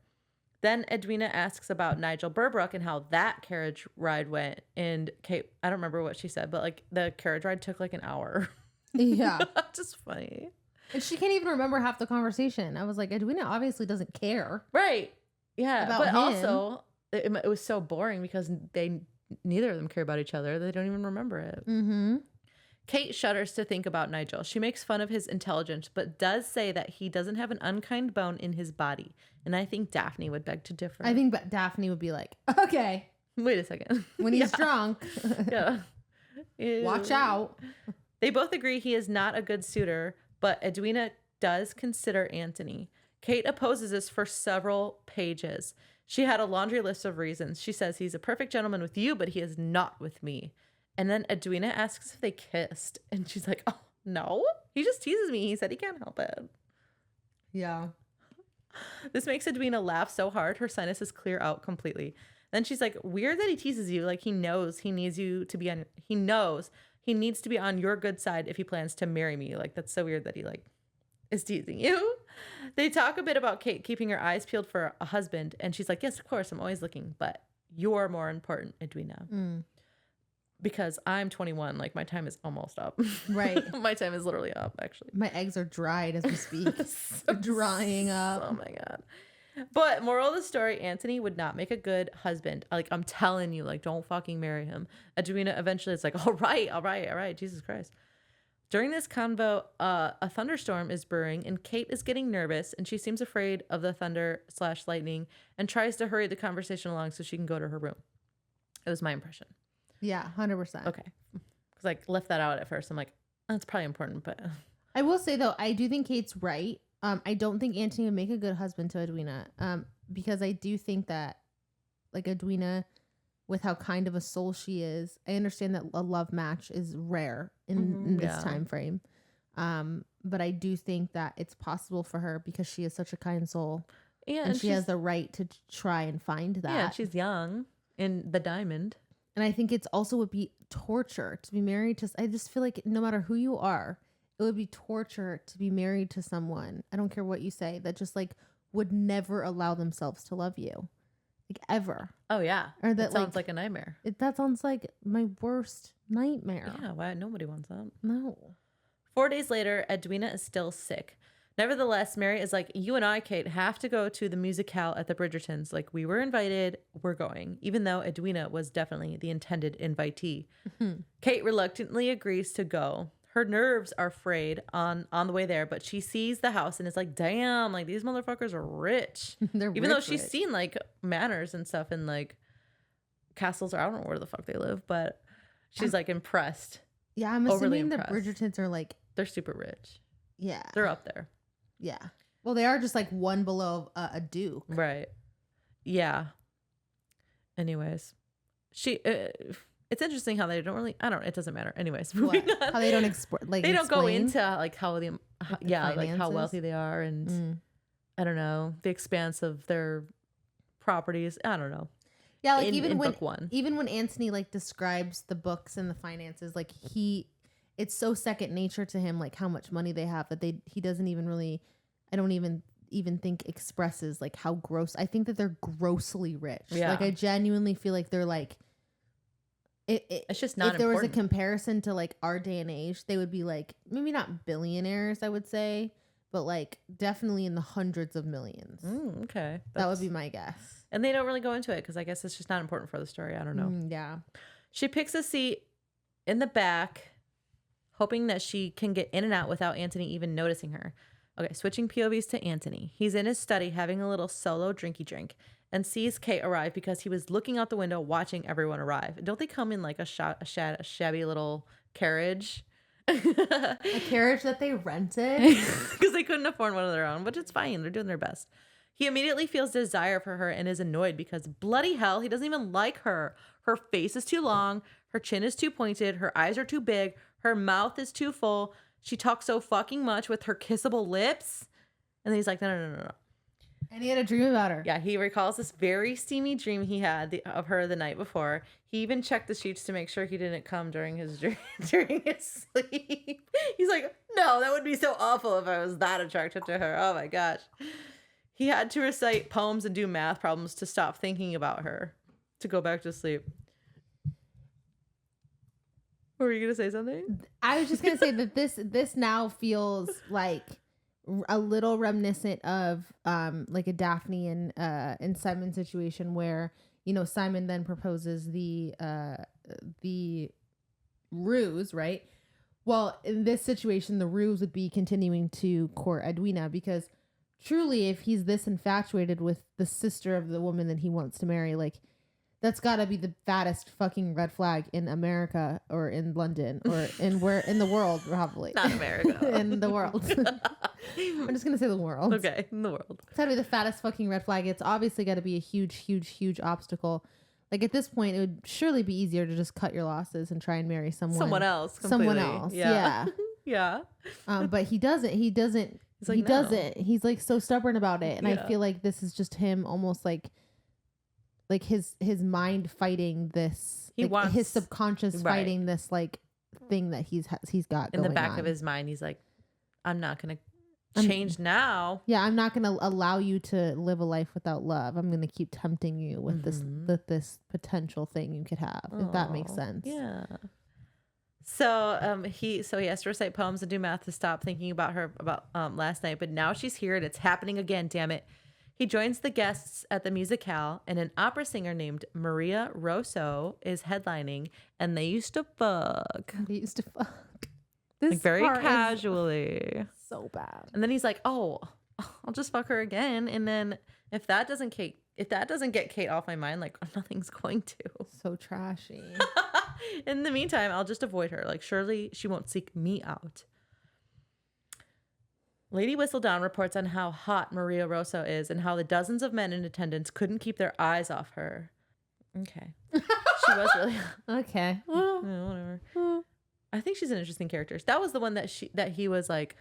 Then Edwina asks about Nigel Burbrook and how that carriage ride went. And Kate, I don't remember what she said, but like the carriage ride took like an hour. Yeah. Just funny. And she can't even remember half the conversation. I was like, Edwina obviously doesn't care. Right. Yeah. But him. Also, it was so boring because neither of them care about each other. They don't even remember it. Mm-hmm. Kate shudders to think about Nigel. She makes fun of his intelligence, but does say that he doesn't have an unkind bone in his body. And I think Daphne would beg to differ. I think Daphne would be like, okay. Wait a second. When he's drunk. Yeah. Watch out. They both agree he is not a good suitor, but Edwina does consider Anthony. Kate opposes this for several pages. She had a laundry list of reasons. She says he's a perfect gentleman with you, but he is not with me. And then Edwina asks if they kissed. And she's like, oh, no. He just teases me. He said he can't help it. Yeah. This makes Edwina laugh so hard her sinuses clear out completely. Then she's like, weird that he teases you. Like, he knows he needs to be on your good side if he plans to marry me. Like, that's so weird that he like is teasing you. They talk a bit about Kate keeping her eyes peeled for a husband. And she's like, yes, of course, I'm always looking, but you're more important, Edwina. Because I'm 21. Like, my time is almost up. Right. My time is literally up, actually. My eggs are dried as we speak. They're drying up. Oh my God. But moral of the story, Anthony would not make a good husband. Like, I'm telling you, like, don't fucking marry him. Edwina eventually is like, all right. Jesus Christ. During this convo, a thunderstorm is brewing and Kate is getting nervous and she seems afraid of the thunder/lightning and tries to hurry the conversation along so she can go to her room. It was my impression. Yeah, 100%. Okay. Because I left that out at first. I'm like, that's probably important, but... I will say, though, I do think Kate's right. I don't think Anthony would make a good husband to Edwina because I do think that, like, Edwina, with how kind of a soul she is, I understand that a love match is rare in this time frame. But I do think that it's possible for her because she is such a kind soul. Yeah, and she has the right to try and find that. Yeah, she's young in the diamond. And I think it's also would be torture to be married to. I just feel like no matter who you are, it would be torture to be married to someone. I don't care what you say, that just like would never allow themselves to love you, like ever. Oh yeah, or that sounds like a nightmare. That sounds like my worst nightmare. Yeah, why nobody wants that? No. 4 days later, Edwina is still sick. Nevertheless, Mary is like, you and I, Kate, have to go to the musicale at the Bridgertons. Like, we were invited, we're going. Even though Edwina was definitely the intended invitee. Kate reluctantly agrees to go. Her nerves are frayed on the way there, but she sees the house and is like, damn, like, these motherfuckers are rich. Even though she's seen, like, manors and stuff and, like, castles, or I don't know where the fuck they live, but she's, like, impressed. Yeah, I'm assuming the Bridgertons are, like... They're super rich. Yeah. They're up there. Yeah. Well, they are just like one below a duke. Right. Yeah. Anyways, it's interesting how they don't really, it doesn't matter. Anyways, moving on. How they don't explain. They don't go into like how like how wealthy they are and I don't know, the expanse of their properties. I don't know. Yeah, like even when Anthony like describes the books and the finances, like it's so second nature to him, like how much money they have that he doesn't even really, I don't even think expresses like how gross. I think that they're grossly rich. Yeah. Like I genuinely feel like they're like, it's just not if there was a comparison to like our day and age, they would be like, maybe not billionaires, I would say, but like definitely in the hundreds of millions. Okay. That would be my guess. And they don't really go into it because I guess it's just not important for the story. I don't know. Yeah. She picks a seat in the back, hoping that she can get in and out without Anthony even noticing her. Okay, switching POVs to Anthony. He's in his study having a little solo drinky drink and sees Kate arrive because he was looking out the window watching everyone arrive. Don't they come in like a shabby little carriage? A carriage that they rented? Because they couldn't afford one of their own, but it's fine. They're doing their best. He immediately feels desire for her and is annoyed because bloody hell, he doesn't even like her. Her face is too long. Her chin is too pointed. Her eyes are too big. Her mouth is too full. She talks so fucking much with her kissable lips. And then he's like, no. And he had a dream about her. Yeah, he recalls this very steamy dream he had of her the night before. He even checked the sheets to make sure he didn't come during his sleep. He's like, no, that would be so awful if I was that attracted to her. Oh my gosh. He had to recite poems and do math problems to stop thinking about her, to go back to sleep. Were you gonna say something? I was just gonna say that this now feels like a little reminiscent of like a Daphne and Simon situation where, you know, Simon then proposes the ruse, right? Well, in this situation, the ruse would be continuing to court Edwina because truly, if he's this infatuated with the sister of the woman that he wants to marry, like That's got to be the fattest fucking red flag in America or in London or in the world, probably. Not America. In the world. I'm just going to say the world. Okay, in the world. It's got to be the fattest fucking red flag. It's obviously got to be a huge, huge, huge obstacle. Like at this point, it would surely be easier to just cut your losses and try and marry someone else. Completely. Someone else. Yeah. Yeah. But he doesn't. He's like, doesn't. He's like so stubborn about it. And I feel like this is just him almost like his mind fighting this. He wants his subconscious fighting this like thing that he's got in going the back on. of his mind. He's like, I'm not going to change now. Yeah, I'm not going to allow you to live a life without love. I'm going to keep tempting you with this potential thing you could have, if that makes sense. Yeah. So he has to recite poems and do math to stop thinking about her last night, but now she's here and it's happening again, damn it. He joins the guests at the musicale, and an opera singer named Maria Rosso is headlining, and they used to fuck. This like very casually. So bad. And then he's like, "Oh, I'll just fuck her again." And then if that doesn't get Kate off my mind, like nothing's going to. So trashy. In the meantime, I'll just avoid her. Like surely she won't seek me out. Lady Whistledown reports on how hot Maria Rosso is and how the dozens of men in attendance couldn't keep their eyes off her. Okay. She was really okay. Yeah, whatever. I think she's an interesting character. That was the one that he was like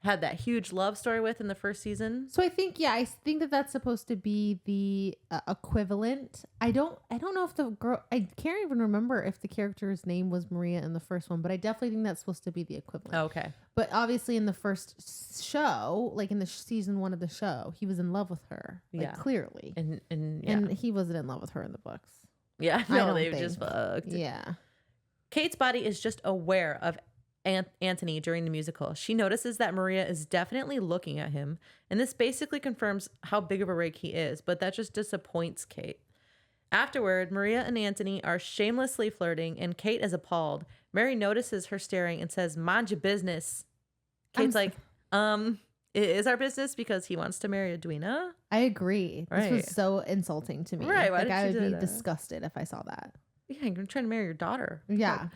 had that huge love story with in the first season. So I think that that's supposed to be the equivalent. I don't know if the girl, I can't even remember if the character's name was Maria in the first one, but I definitely think that's supposed to be the equivalent. Okay. But obviously in the first show, like in the season 1 of the show, he was in love with her, like clearly. And he wasn't in love with her in the books. Yeah, no, they just fucked. Yeah. Kate's body is just aware of Anthony during the musical. She notices that Maria is definitely looking at him, and this basically confirms how big of a rake he is, but that just disappoints Kate. Afterward, Maria and Anthony are shamelessly flirting, and Kate is appalled. Mary notices her staring and says, "Mind your business." Kate's like, it is our business because he wants to marry Edwina. I agree. This was so insulting to me. Right. Why like I would be that? Disgusted if I saw that. Yeah, you're trying to marry your daughter. Yeah.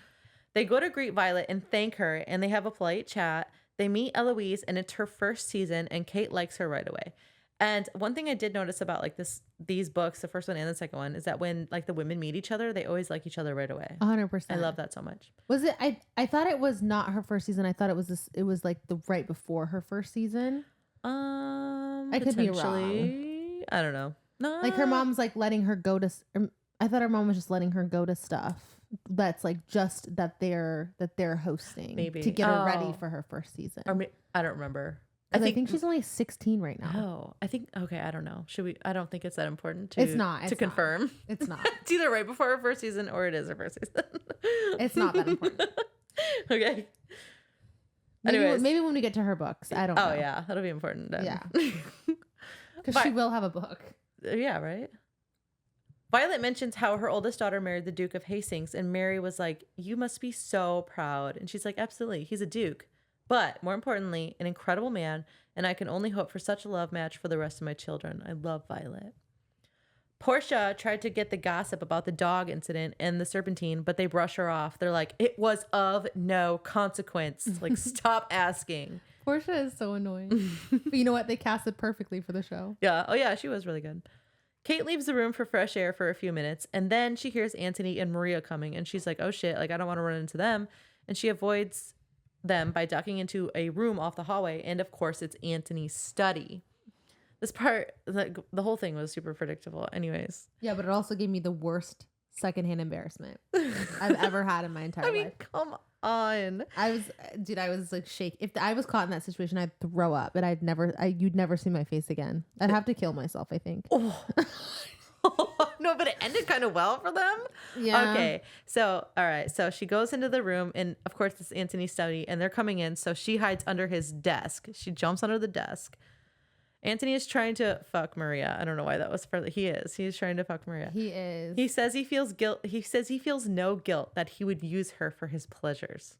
They go to greet Violet and thank her, and they have a polite chat. They meet Eloise, and it's her first season, and Kate likes her right away. And one thing I did notice about like these books, the first one and the second one, is that when like the women meet each other, they always like each other right away. 100%. I love that so much. Was it? I thought it was not her first season. I thought it was it was like the right before her first season. I could be wrong. I don't know. No, like her mom's like letting her go to. I thought her mom was just letting her go to stuff that's like just that they're hosting, maybe to get her ready for her first season. Or I don't remember. I think she's only 16 right now. Oh, I think okay. I don't know. Should we? I don't think it's that important. It's not to confirm. It's not. It's either right before her first season or it is her first season. It's not that important. Okay. Maybe when we get to her books, I don't know. Oh yeah, that'll be important then. Yeah, because she will have a book. Yeah, right. Violet mentions how her oldest daughter married the Duke of Hastings, and Mary was like, "You must be so proud." And she's like, "Absolutely, he's a duke. But more importantly, an incredible man, and I can only hope for such a love match for the rest of my children." I love Violet. Portia tried to get the gossip about the dog incident and the Serpentine, but they brush her off. They're like, "It was of no consequence. Like, stop asking." Portia is so annoying. But you know what? They cast it perfectly for the show. Yeah. Oh, yeah. She was really good. Kate leaves the room for fresh air for a few minutes, and then she hears Anthony and Maria coming, and she's like, "Oh, shit. Like, I don't want to run into them." And she avoids them by ducking into a room off the hallway, and of course it's Anthony's study. This part, like the whole thing was super predictable anyways. Yeah, but it also gave me the worst secondhand embarrassment I've ever had in my entire life. Come on. I was like shake. If I was caught in that situation, I'd throw up, and you'd never see my face again. I'd have to kill myself, I think. Oh. No, but it ended kind of well for them. Yeah. Okay. So, all right. So she goes into the room, and of course it's Anthony's study, and they're coming in. So she hides under his desk. She jumps under the desk. Anthony is trying to fuck Maria. I don't know why that was for. He is. He's trying to fuck Maria. He is. He says he feels guilt. He says he feels no guilt that he would use her for his pleasures.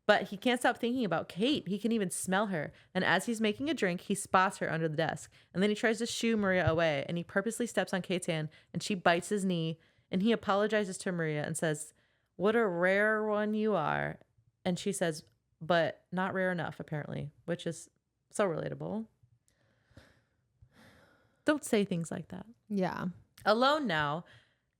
But he can't stop thinking about Kate. He can even smell her. And as he's making a drink, he spots her under the desk. And then he tries to shoo Maria away. And he purposely steps on Kate's hand. And she bites his knee. And he apologizes to Maria and says, "What a rare one you are." And she says, "But not rare enough, apparently." Which is so relatable. Don't say things like that. Yeah. Alone now,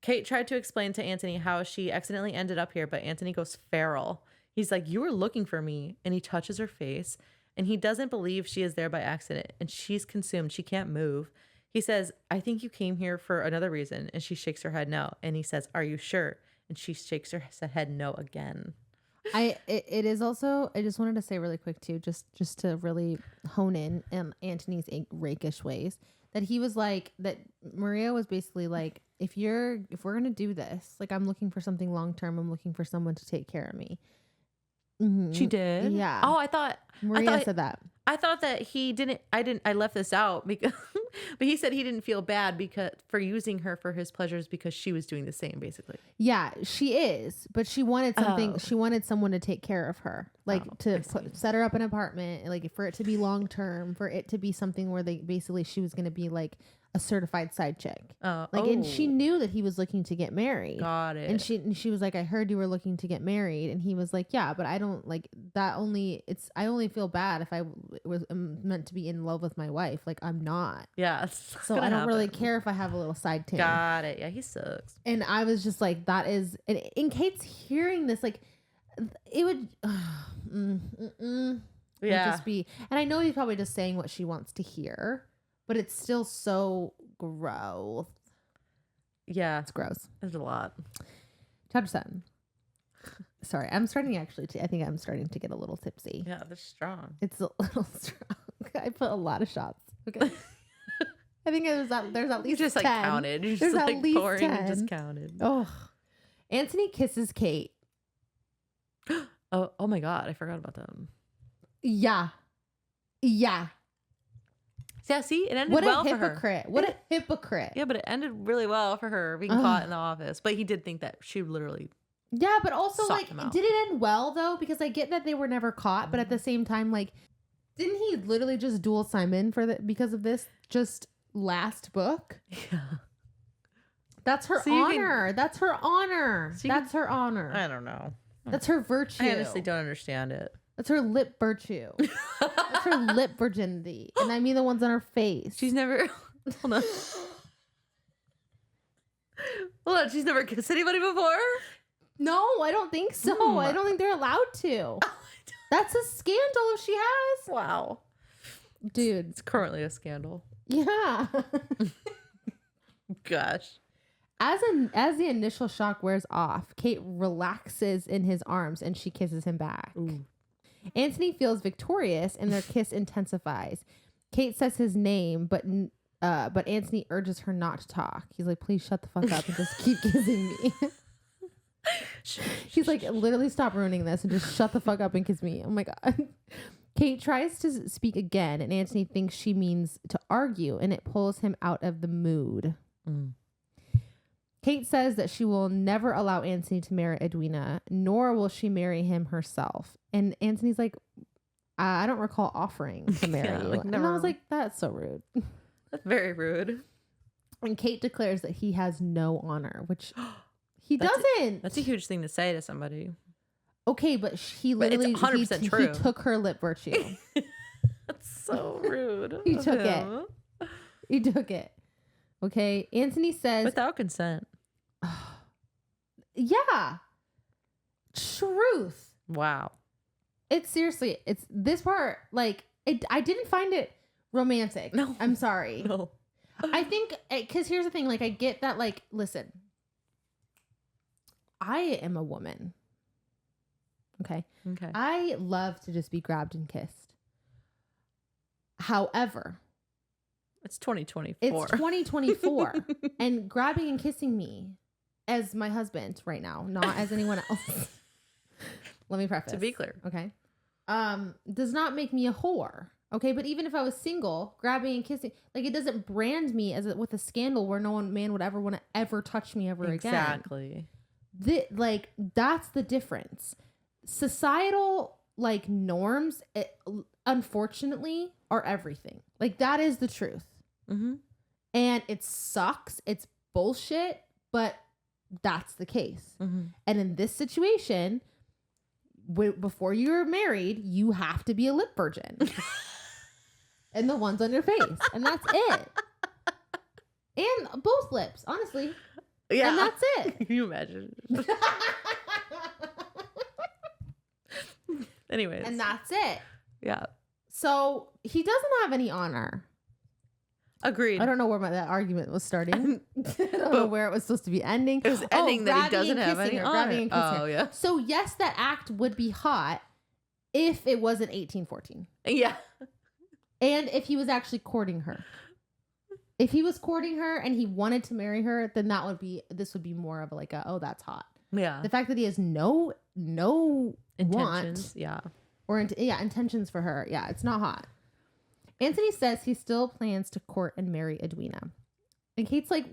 Kate tried to explain to Anthony how she accidentally ended up here. But Anthony goes feral. He's like, "You were looking for me." And he touches her face. And he doesn't believe she is there by accident. And she's consumed. She can't move. He says, "I think you came here for another reason." And she shakes her head no. And he says, "Are you sure?" And she shakes her head no again. It is also, I just wanted to say really quick too, just to really hone in on Anthony's rakish ways, that he was like, that Maria was basically like, if we're going to do this, like, I'm looking for something long-term. I'm looking for someone to take care of me. Mm-hmm. She did? Yeah. Oh, I thought Maria said that. I thought that he didn't. I left this out because, but he said he didn't feel bad for using her for his pleasures because she was doing the same, basically. Yeah, she is, but she wanted something. Oh. She wanted someone to take care of her, like set her up an apartment, like for it to be long term, for it to be something where she was going to be like a certified side chick. And she knew that he was looking to get married. Got it. And she was like, "I heard you were looking to get married," and he was like, "Yeah, but I don't like that. I only feel bad if I was meant to be in love with my wife. Like, I'm not. Yeah. So I don't really care if I have a little side tan." Got it. Yeah, he sucks. And I was just like, that is, in Kate's hearing this, like, it would, yeah, just be, and I know he's probably just saying what she wants to hear, but it's still so gross. Yeah. It's gross. There's a lot. Chapter 7. Sorry, I think I'm starting to get a little tipsy. Yeah, they're strong. It's a little strong. I put a lot of shots. Okay. I think there's at least you just 10. Like counted. You just there's like at least pouring 10. and just counted. Oh, Anthony kisses Kate. Oh my God, I forgot about them. Yeah. Yeah. Yeah, see, it ended well for her. What a hypocrite. Yeah, but it ended really well for her being caught in the office. But he did think that she literally. Yeah, but also, like, did it end well, though? Because I get that they were never caught, but at the same time, like, didn't he literally just duel Simon because of this just last book? Yeah. That's her honor. That's her honor. That's her honor. I don't know. That's her virtue. I honestly don't understand it. That's her lip virtue. That's her lip virginity. And I mean the ones on her face. She's never... Hold on. Hold on. She's never kissed anybody before? No, I don't think so. I don't think they're allowed to. That's a scandal if she has. Wow. Dude. It's currently a scandal. Yeah. Gosh. As the initial shock wears off, Kate relaxes in his arms and she kisses him back. Ooh. Anthony feels victorious and their kiss intensifies. Kate says his name, but Anthony urges her not to talk. He's like, "Please shut the fuck up and just keep kissing me." He's like, "Literally stop ruining this and just shut the fuck up and kiss me." Oh my God. Kate tries to speak again and Anthony thinks she means to argue and it pulls him out of the mood. Kate says that she will never allow Anthony to marry Edwina, nor will she marry him herself. And Anthony's like, "I don't recall offering to marry you." Like, and I was like, that's so rude. That's very rude. And Kate declares that he has no honor, which he doesn't. That's a huge thing to say to somebody. Okay, but he literally, it's 100% true. He took her lip virtue. That's so rude. He took it. He took it. Okay, Anthony says... Without consent. Yeah. Truth. Wow. It's seriously, it's this part, like, I didn't find it romantic. No. I'm sorry. No. I think, because here's the thing, like, I get that, like, listen, I am a woman. Okay. I love to just be grabbed and kissed. However, it's 2024. It's 2024. And grabbing and kissing me as my husband right now, not as anyone else. Let me preface. To be clear. Okay. Does not make me a whore. Okay. But even if I was single, grabbing and kissing, like, it doesn't brand me with a scandal where no man would ever want to ever touch me ever again. Exactly. Like, that's the difference. Societal like norms, unfortunately, are everything. Like that is the truth. Mm-hmm. And it sucks. It's bullshit, but that's the case. Mm-hmm. And in this situation, before you're married, you have to be a lip virgin. And the ones on your face. And that's it. And both lips, honestly. Yeah. And that's it. Can you imagine? Anyways. And that's it. Yeah. So he doesn't have any honor. Agreed. I don't know where that argument was starting. I don't know where it was supposed to be ending. It was ending that he doesn't have any honor. Oh, yeah. So yes, that act would be hot if it wasn't 1814. Yeah. And if he was actually courting her. If he was courting her and he wanted to marry her, then this would be more of like oh, that's hot. Yeah. The fact that he has no intentions. Want, yeah. Or intentions for her. Yeah, it's not hot. Anthony says he still plans to court and marry Edwina. And Kate's like,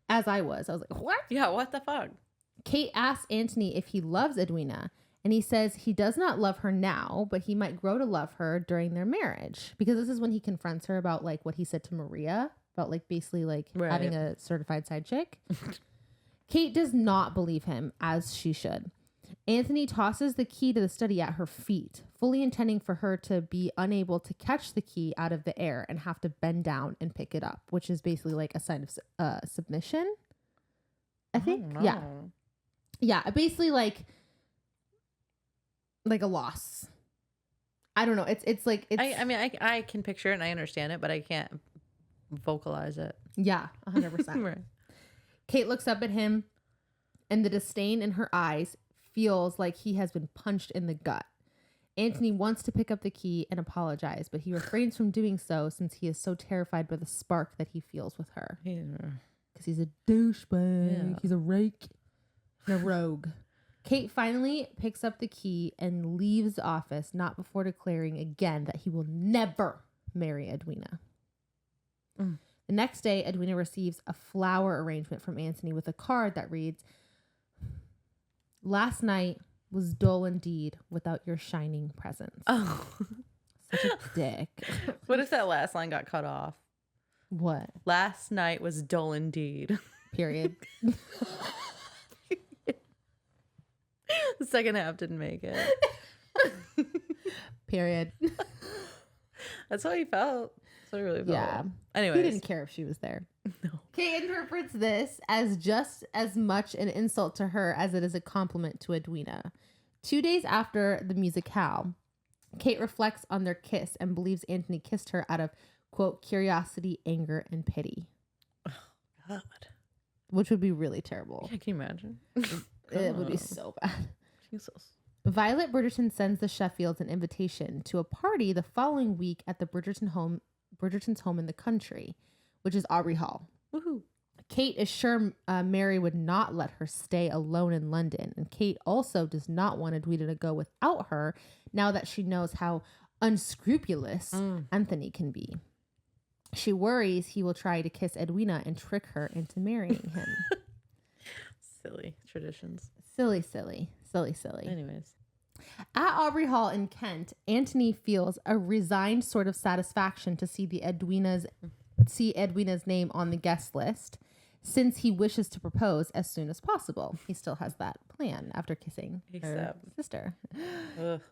as I was like, what? Yeah, what the fuck? Kate asks Anthony if he loves Edwina. And he says he does not love her now, but he might grow to love her during their marriage. Because this is when he confronts her about like what he said to Maria about like basically like having a certified side chick. Kate does not believe him, as she should. Anthony tosses the key to the study at her feet, fully intending for her to be unable to catch the key out of the air and have to bend down and pick it up, which is basically like a sign of submission, I think. Yeah. Yeah. Basically like a loss. I don't know. It's like, I mean, I can picture it and I understand it, but I can't vocalize it. Yeah. 100%. Right. Kate looks up at him and the disdain in her eyes feels like he has been punched in the gut. Anthony wants to pick up the key and apologize, but he refrains from doing so since he is so terrified by the spark that he feels with her. Because he's a douchebag. Yeah. He's a rake and a rogue. Kate finally picks up the key and leaves the office, not before declaring again that he will never marry Edwina. The next day, Edwina receives a flower arrangement from Anthony with a card that reads, "Last night was dull indeed without your shining presence." Oh. Such a dick. What if that last line got cut off? What? Last night was dull indeed. Period. The second half didn't make it. Period. That's how he felt. That's how he really felt. Yeah. Anyways. He didn't care if she was there. No. Kate interprets this as just as much an insult to her as it is a compliment to Edwina. 2 days after the musicale, Kate reflects on their kiss and believes Anthony kissed her out of, quote, curiosity, anger, and pity. Oh, God. Which would be really terrible. Yeah, can you imagine? It would be so bad. Jesus. Violet Bridgerton sends the Sheffields an invitation to a party the following week at the Bridgerton's home in the country, which is Aubrey Hall. Woohoo. Kate is sure Mary would not let her stay alone in London, and Kate also does not want Edwina to go without her now that she knows how unscrupulous Anthony can be. She worries he will try to kiss Edwina and trick her into marrying him. Silly traditions. Silly. Anyways. At Aubrey Hall in Kent, Anthony feels a resigned sort of satisfaction to see Edwina's name on the guest list, since he wishes to propose as soon as possible. He still has that plan after kissing her sister.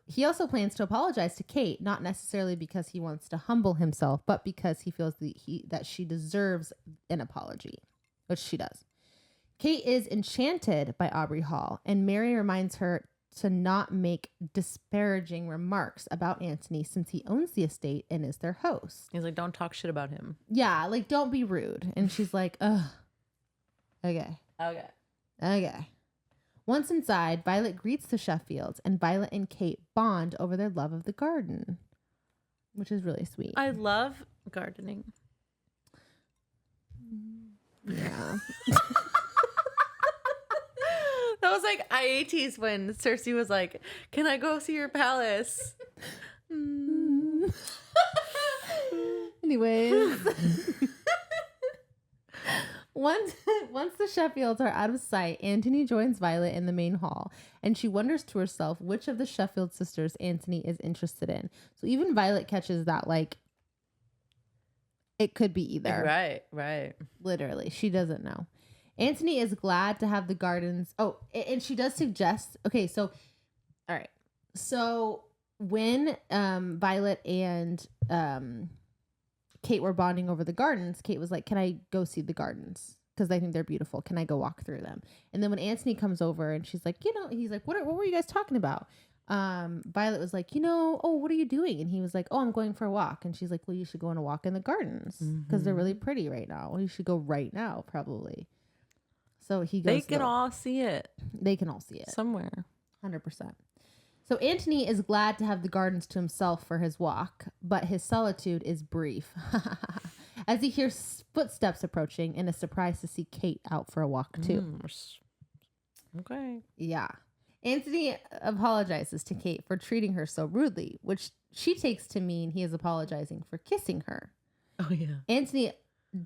He also plans to apologize to Kate, not necessarily because he wants to humble himself, but because he feels that she deserves an apology, which she does. Kate is enchanted by Aubrey Hall, and Mary reminds her to not make disparaging remarks about Anthony since he owns the estate and is their host. He's like, don't talk shit about him. Yeah, like, don't be rude. And she's like, ugh. Okay. Once inside, Violet greets the Sheffields, and Violet and Kate bond over their love of the garden, which is really sweet. I love gardening. Yeah. That was like IATs when Cersei was like, can I go see your palace? Anyways. Once the Sheffields are out of sight, Antony joins Violet in the main hall, and she wonders to herself which of the Sheffield sisters Antony is interested in. So even Violet catches that, like, it could be either. Right. Literally, she doesn't know. Antony is glad to have the gardens. Oh, and she does suggest. Okay, so, all right. So when Violet and Kate were bonding over the gardens, Kate was like, "Can I go see the gardens? Because I think they're beautiful. Can I go walk through them?" And then when Antony comes over and she's like, he's like, what were you guys talking about? Violet was like, oh, what are you doing? And he was like, "Oh, I'm going for a walk." And she's like, "Well, you should go on a walk in the gardens because they're really pretty right now. You should go right now, probably." So he goes. They can all see it. They can all see it somewhere. 100%. So Antony is glad to have the gardens to himself for his walk, but his solitude is brief. As he hears footsteps approaching and is surprised to see Kate out for a walk too. Okay. Yeah. Antony apologizes to Kate for treating her so rudely, which she takes to mean he is apologizing for kissing her. Oh, yeah. Antony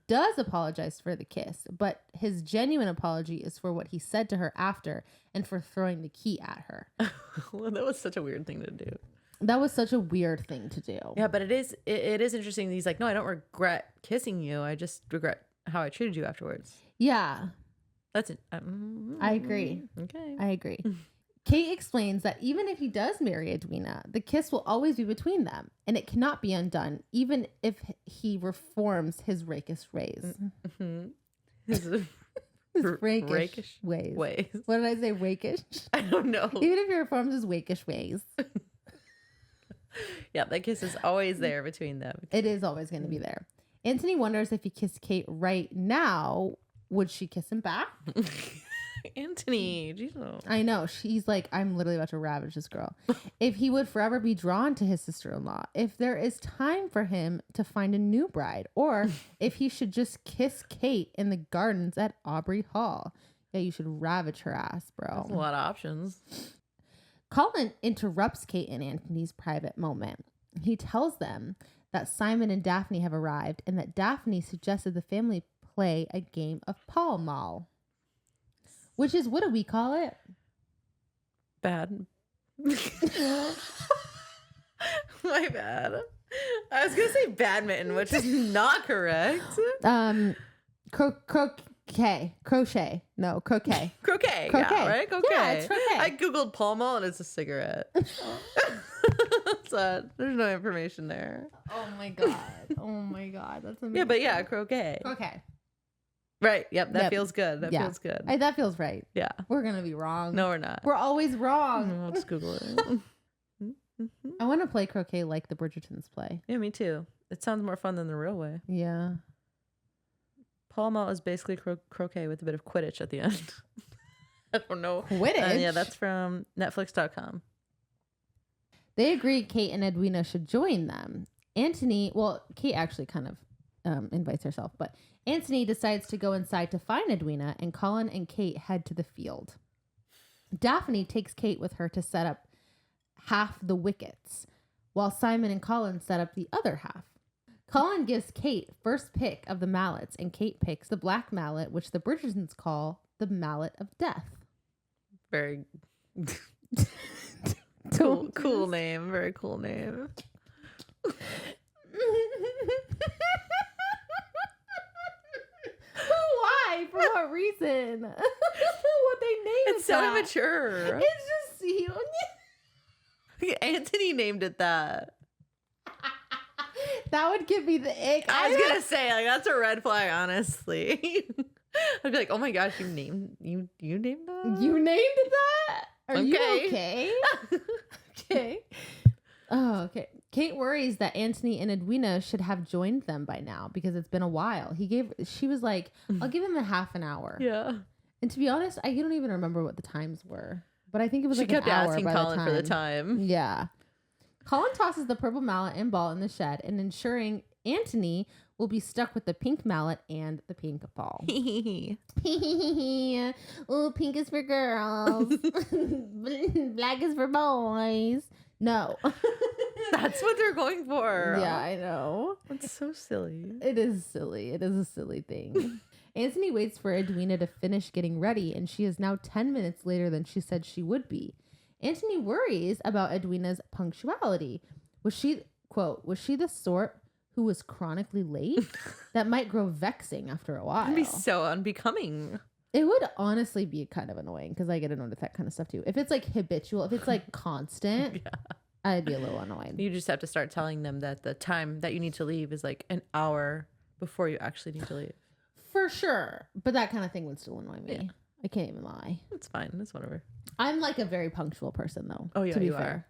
does apologize for the kiss, but his genuine apology is for what he said to her after and for throwing the key at her. Well, that was such a weird thing to do. That was such a weird thing to do. Yeah, but it is interesting. He's like, "No, I don't regret kissing you. I just regret how I treated you afterwards." Yeah. That's it. I agree. Okay. I agree. Kate explains that even if he does marry Edwina, the kiss will always be between them, and it cannot be undone, even if he reforms his rakish ways. Mm-hmm. His rakish ways. What did I say? Rakish? I don't know. Even if he reforms his rakish ways. Yeah, that kiss is always there between them. It is always going to be there. Antony wonders if he kissed Kate right now, would she kiss him back? Antony, Jesus. I know. She's like, "I'm literally about to ravage this girl." If he would forever be drawn to his sister-in-law, if there is time for him to find a new bride, or if he should just kiss Kate in the gardens at Aubrey Hall. Yeah, you should ravage her ass, bro. That's a lot of options. Colin interrupts Kate and Antony's private moment. He tells them that Simon and Daphne have arrived and that Daphne suggested the family play a game of Pall Mall. Which is, what do we call it? Bad. My bad. I was going to say badminton, which is not correct. Crochet. No, croquet. Croquet. Yeah, right? Croquet. Yeah, it's croquet. I Googled Pall Mall and it's a cigarette. So, there's no information there. Oh my God. That's amazing. Yeah, but yeah, croquet. Okay. Right. Yep. That feels good. That feels good. That feels right. Yeah. We're going to be wrong. No, we're not. We're always wrong. I'll just Google it. I want to play croquet like the Bridgertons play. Yeah, me too. It sounds more fun than the real way. Yeah. Pall Mall is basically croquet with a bit of Quidditch at the end. I don't know. Quidditch? Yeah, that's from Netflix.com. They agree Kate and Edwina should join them. Kate actually kind of invites herself, but Antony decides to go inside to find Edwina, and Colin and Kate head to the field. Daphne takes Kate with her to set up half the wickets, while Simon and Colin set up the other half. Colin gives Kate first pick of the mallets, and Kate picks the black mallet, which the Bridgertons call the mallet of death. Very cool name. Very cool name. Why? For what reason? What they named it's so immature. It's just Antony named it that. That would give me the ick. I was gonna say, like, that's a red flag, honestly. I'd be like, "Oh my gosh, you named that? You named that? Are you okay?" Okay. Oh, okay. Kate worries that Antony and Edwina should have joined them by now because it's been a while. She was like, "I'll give him a half an hour." Yeah. And to be honest, I don't even remember what the times were, but I think it was she like kept an hour asking by Colin the time. for the time. Yeah. Colin tosses the purple mallet and ball in the shed, and ensuring Antony will be stuck with the pink mallet and the pink ball. Oh, pink is for girls. Black is for boys. No. That's what they're going for. Yeah, I know. That's so silly. It is silly. It is a silly thing. Anthony waits for Edwina to finish getting ready, and she is now 10 minutes later than she said she would be. Anthony worries about Edwina's punctuality. Was she, quote, was she the sort who was chronically late? That might grow vexing after a while. It'd be so unbecoming. It would honestly be kind of annoying because I get annoyed with that kind of stuff too. If it's like habitual, if it's like constant, yeah. I'd be a little annoyed. You just have to start telling them that the time that you need to leave is like an hour before you actually need to leave. For sure. But that kind of thing would still annoy me. Yeah. I can't even lie. It's fine. It's whatever. I'm like a very punctual person though. Oh yeah, to be you fair. are.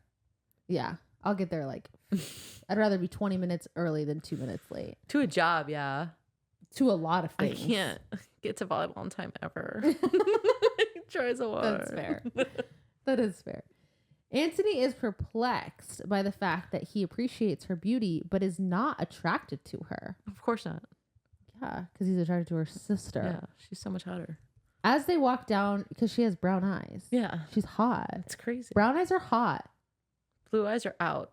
Yeah. I'll get there like, I'd rather be 20 minutes early than 2 minutes late. To a job, yeah. To a lot of things. I can't get to volleyball on time ever. Try so hard. That's fair. That is fair. Anthony is perplexed by the fact that he appreciates her beauty, but is not attracted to her. Of course not. Yeah, because he's attracted to her sister. Yeah, she's so much hotter. As they walk down, because she has brown eyes. Yeah. She's hot. It's crazy. Brown eyes are hot. Blue eyes are out.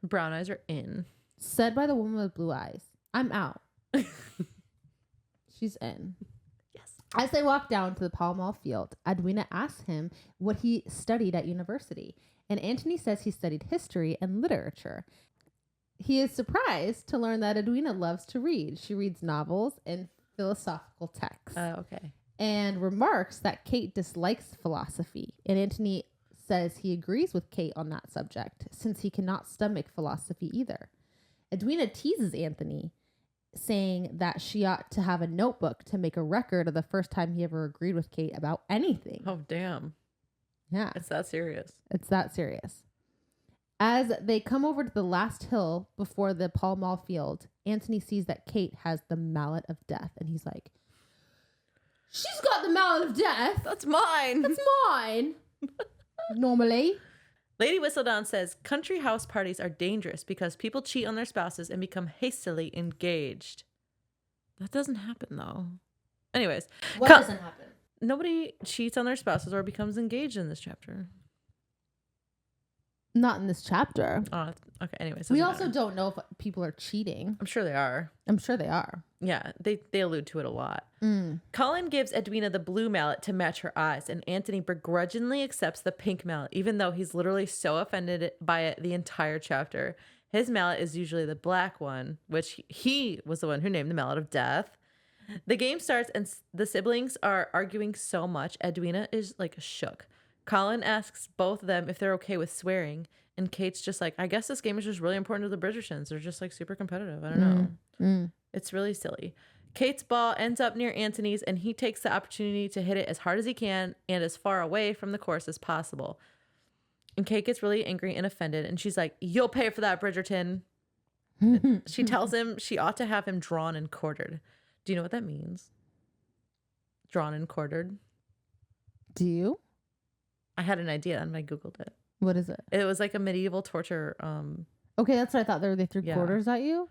Brown eyes are in. Said by the woman with blue eyes. I'm out. She's in. Yes. As they walk down to the Pall Mall field, Edwina asks him what he studied at university, and Anthony says he studied history and literature. He is surprised to learn that Edwina loves to read. She reads novels and philosophical texts. Oh, okay. And remarks that Kate dislikes philosophy, and Anthony says he agrees with Kate on that subject, since he cannot stomach philosophy either. Edwina teases Anthony, saying that she ought to have a notebook to make a record of the first time he ever agreed with Kate about anything. Oh, damn. Yeah. It's that serious. It's that serious. As they come over to the last hill before the Pall Mall field, Anthony sees that Kate has the mallet of death, and he's like, she's got the mallet of death. That's mine. That's mine. Normally. Lady Whistledown says country house parties are dangerous because people cheat on their spouses and become hastily engaged. That doesn't happen though. Anyways. What doesn't happen? Nobody cheats on their spouses or becomes engaged in this chapter. Not in this chapter. Oh, okay. Anyways. We also don't know if people are cheating. I'm sure they are. I'm sure they are. Yeah, they allude to it a lot. Colin gives Edwina the blue mallet to match her eyes, and Anthony begrudgingly accepts the pink mallet, even though he's literally so offended by it the entire chapter. His mallet is usually the black one, which he was the one who named the mallet of death. The game starts, and the siblings are arguing so much, Edwina is like shook. Colin asks both of them if they're okay with swearing, and Kate's just like, I guess this game is just really important to the Bridgertons. They're just like super competitive. I don't know. It's really silly. Kate's ball ends up near Anthony's, and he takes the opportunity to hit it as hard as he can and as far away from the course as possible. And Kate gets really angry and offended, and she's like, you'll pay for that, Bridgerton. She tells him she ought to have him drawn and quartered. Do you know what that means? Drawn and quartered. Do you? I had an idea and I Googled it. What is it? It was like a medieval torture. Okay, that's what I thought. They threw quarters at you?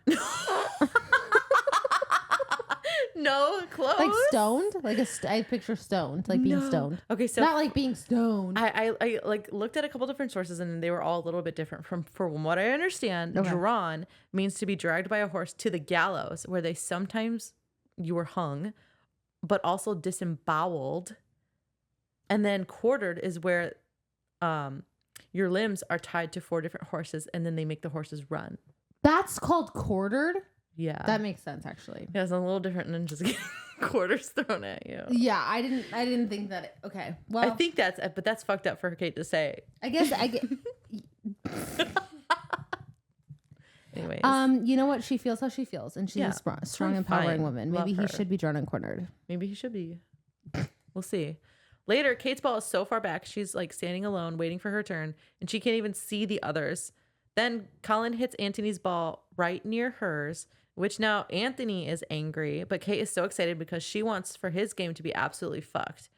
No, close. Like stoned? Like I picture stoned, like being stoned. Okay, so not like being stoned. I like looked at a couple different sources and they were all a little bit different. From what I understand, drawn means to be dragged by a horse to the gallows, where they sometimes you were hung, but also disemboweled. And then quartered is where your limbs are tied to 4 different horses, and then they make the horses run. That's called quartered? Yeah. That makes sense, actually. Yeah, it's a little different than just getting quarters thrown at you. Yeah, I didn't think that. Okay, well. I think but that's fucked up for Kate to say. I guess I get. Anyways. You know what? She feels how she feels, and she's a strong, empowering woman. Maybe he should be drawn and cornered. Maybe he should be. We'll see. Later, Kate's ball is so far back, she's like standing alone, waiting for her turn, and she can't even see the others. Then Colin hits Anthony's ball right near hers, which now Anthony is angry, but Kate is so excited because she wants for his game to be absolutely fucked.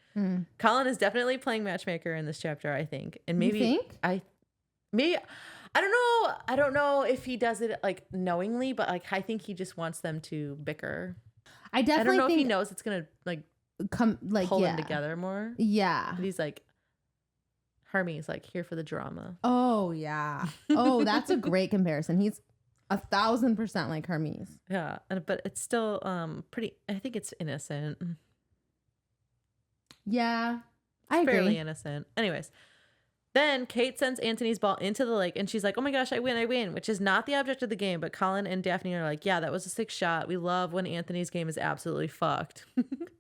Colin is definitely playing matchmaker in this chapter, I think. And maybe you think? I don't know. I don't know if he does it like knowingly, but like I think he just wants them to bicker. I don't know if he knows it's gonna like come like pull them together more. Yeah. But he's like, Hermie's like here for the drama. Oh yeah. Oh, that's a great comparison. 1,000% like Hermes. Yeah, but it's still pretty. I think it's innocent. Yeah, I agree. Fairly agree. Innocent. Anyways, then Kate sends Anthony's ball into the lake, and she's like, "Oh my gosh, I win!" Which is not the object of the game. But Colin and Daphne are like, "Yeah, that was a sick shot. We love when Anthony's game is absolutely fucked."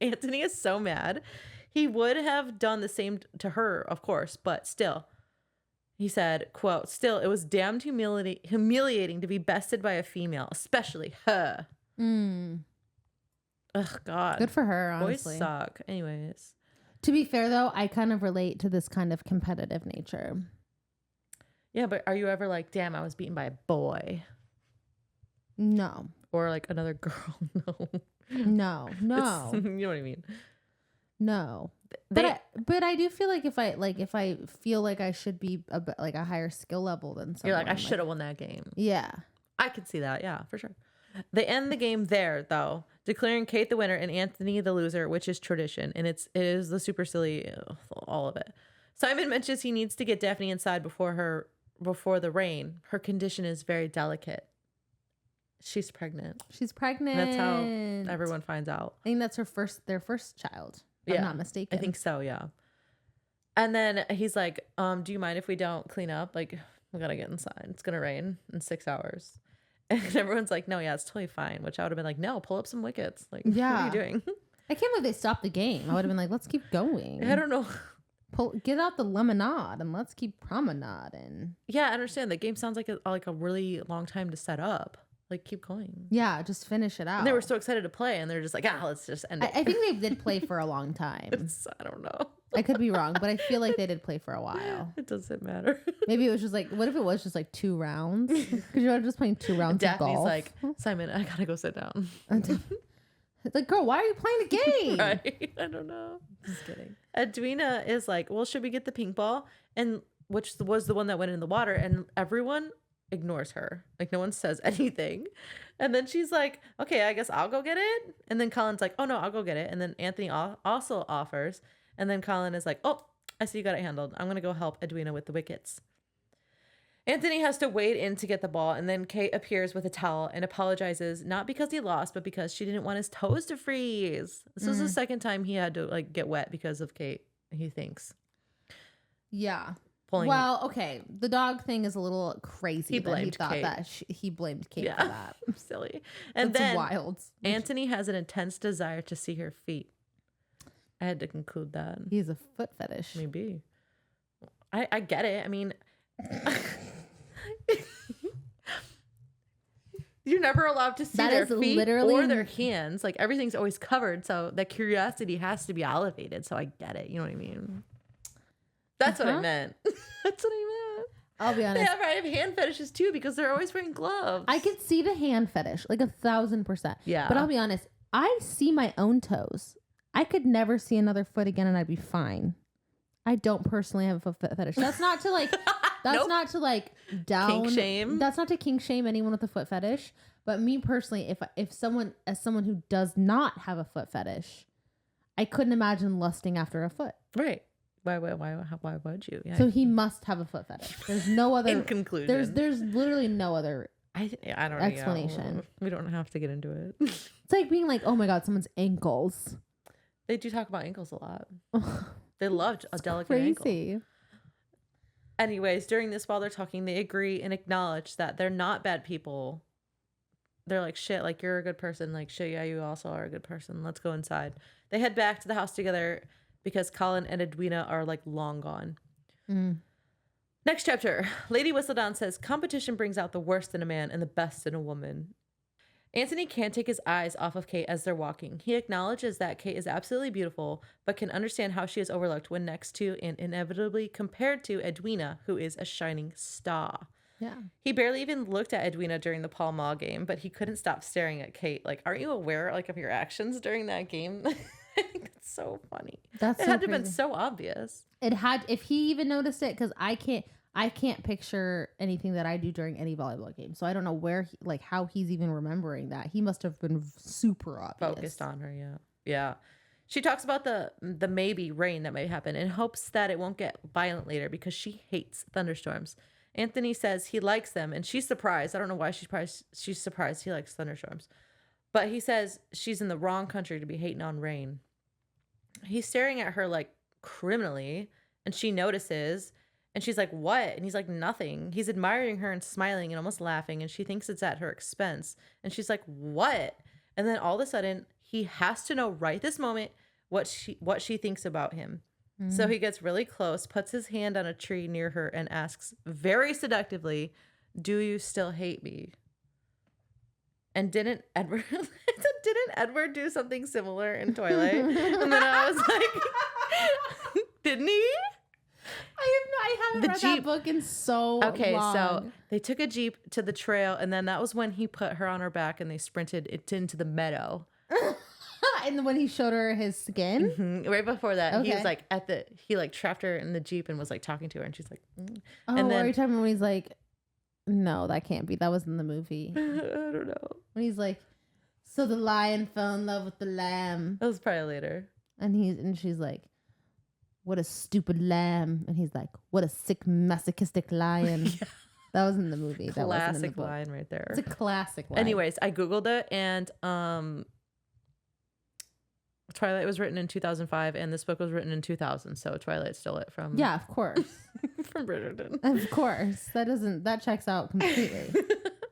Anthony is so mad. He would have done the same to her, of course, but still. He said, quote, "Still, it was damned humiliating to be bested by a female, especially her." Ugh, God. Good for her, honestly. Boys suck. Anyways. To be fair, though, I kind of relate to this kind of competitive nature. Yeah, but are you ever like, damn, I was beaten by a boy? No. Or like another girl? No. You know what I mean? No. But I do feel like if I feel like I should be a higher skill level than someone. You're like, I should have won that game. Yeah. I could see that. Yeah, for sure. They end the game there, though, declaring Kate the winner and Anthony the loser, which is tradition. And it is the super silly, all of it. Simon mentions he needs to get Daphne inside before the rain. Her condition is very delicate. She's pregnant. That's how everyone finds out. I think that's their first child. If I'm not mistaken. I think so, yeah. And then he's like, do you mind if we don't clean up? Like, we gotta get inside. It's gonna rain in 6 hours. And everyone's like, no, yeah, it's totally fine. Which I would have been like, no, pull up some wickets. Like, what are you doing? I can't believe they stopped the game. I would have been like, let's keep going. I don't know. Get out the lemonade and let's keep promenading. Yeah, I understand. The game sounds like a really long time to set up. Like, keep going. Yeah, just finish it out. And they were so excited to play, and they're just like, let's just end it. I think they did play for a long time. I don't know. I could be wrong, but I feel like they did play for a while. It doesn't matter. Maybe it was just like, what if it was just like 2 rounds? Because you're just playing 2 rounds of golf. Daphne's like, Simon, I gotta go sit down. It's like, girl, why are you playing a game? Right? I don't know. Just kidding. Edwina is like, well, should we get the pink ball? And which was the one that went in the water, and everyone ignores her. Like, no one says anything. And then she's like, okay, I guess I'll go get it. And then Colin's like, oh no, I'll go get it. And then Anthony also offers. And then Colin is like, oh, I see you got it handled. I'm going to go help Edwina with the wickets. Anthony has to wade in to get the ball. And then Kate appears with a towel and apologizes, not because he lost, but because she didn't want his toes to freeze. This was the second time he had to like get wet because of Kate, he thinks. Yeah. Well, okay. The dog thing is a little crazy. He blamed Kate. He blamed Kate for that. Silly. And that's then wild. Anthony has an intense desire to see her feet. I had to conclude that. He's a foot fetish. Maybe. I get it. I mean, you're never allowed to see their feet or their hands. Like, everything's always covered. So that curiosity has to be elevated. So I get it. You know what I mean? That's what I meant. That's what I meant. I'll be honest. I have hand fetishes too because they're always wearing gloves. I could see the hand fetish, like 1,000%. Yeah. But I'll be honest. I see my own toes. I could never see another foot again and I'd be fine. I don't personally have a foot fetish. That's not to like, not to like down. Kink shame. That's not to kink shame anyone with a foot as someone who does not have a foot fetish, I couldn't imagine lusting after a foot. Right. Why would you? Yeah. So he must have a foot fetish. There's no other. In conclusion, there's literally no other. I don't explanation. Know. We don't have to get into it. It's like being like, oh my god, someone's ankles. They do talk about ankles a lot. They loved a delicate crazy. Ankle. Anyways, during this, while they're talking, they agree and acknowledge that they're not bad people. They're like, shit, like, you're a good person. Like, shit, yeah, you also are a good person. Let's go inside. They head back to the house together because Colin and Edwina are like long gone. Next chapter. Lady Whistledown says, competition brings out the worst in a man and the best in a woman. Anthony can't take his eyes off of Kate as they're walking. He acknowledges that Kate is absolutely beautiful, but can understand how she is overlooked when next to and inevitably compared to Edwina, who is a shining star. Yeah. He barely even looked at Edwina during the Pall Mall game, but he couldn't stop staring at Kate. Like, aren't you aware like of your actions during that game? I think it's so funny. It had to have been so obvious. If he even noticed it, because I can't picture anything that I do during any volleyball game. So I don't know how he's even remembering that. He must have been super obvious. Focused on her, yeah. Yeah. She talks about the maybe rain that may happen and hopes that it won't get violent later because she hates thunderstorms. Anthony says he likes them, and she's surprised. I don't know why she's surprised he likes thunderstorms. But he says she's in the wrong country to be hating on rain. He's staring at her like criminally, and she notices, and she's like, what? And he's like, nothing. He's admiring her and smiling and almost laughing, and she thinks it's at her expense. And she's like, what? And then all of a sudden, he has to know right this moment what she thinks about him. So he gets really close, puts his hand on a tree near her, and asks very seductively, do you still hate me? And didn't Edward do something similar in Twilight? And then I was like, didn't he? I haven't read that book in so long. Okay, so they took a Jeep to the trail, and then that was when he put her on her back and they sprinted it into the meadow. And when he showed her his skin? Mm-hmm. Right before that, he was like he like trapped her in the Jeep and was like talking to her, and she's like, Oh, and then, are you talking about when he's like, no, that can't be. That was in the movie. I don't know. When he's like, so the lion fell in love with the lamb. That was probably later. And she's like, what a stupid lamb. And he's like, what a sick masochistic lion. Yeah. That was in the movie. Classic that wasn't in the book. Line right there. It's a classic line. Anyways, I Googled it, and Twilight was written in 2005, and this book was written in 2000. So Twilight stole it from. Yeah, of course. From Bridgerton. Of course. That checks out completely.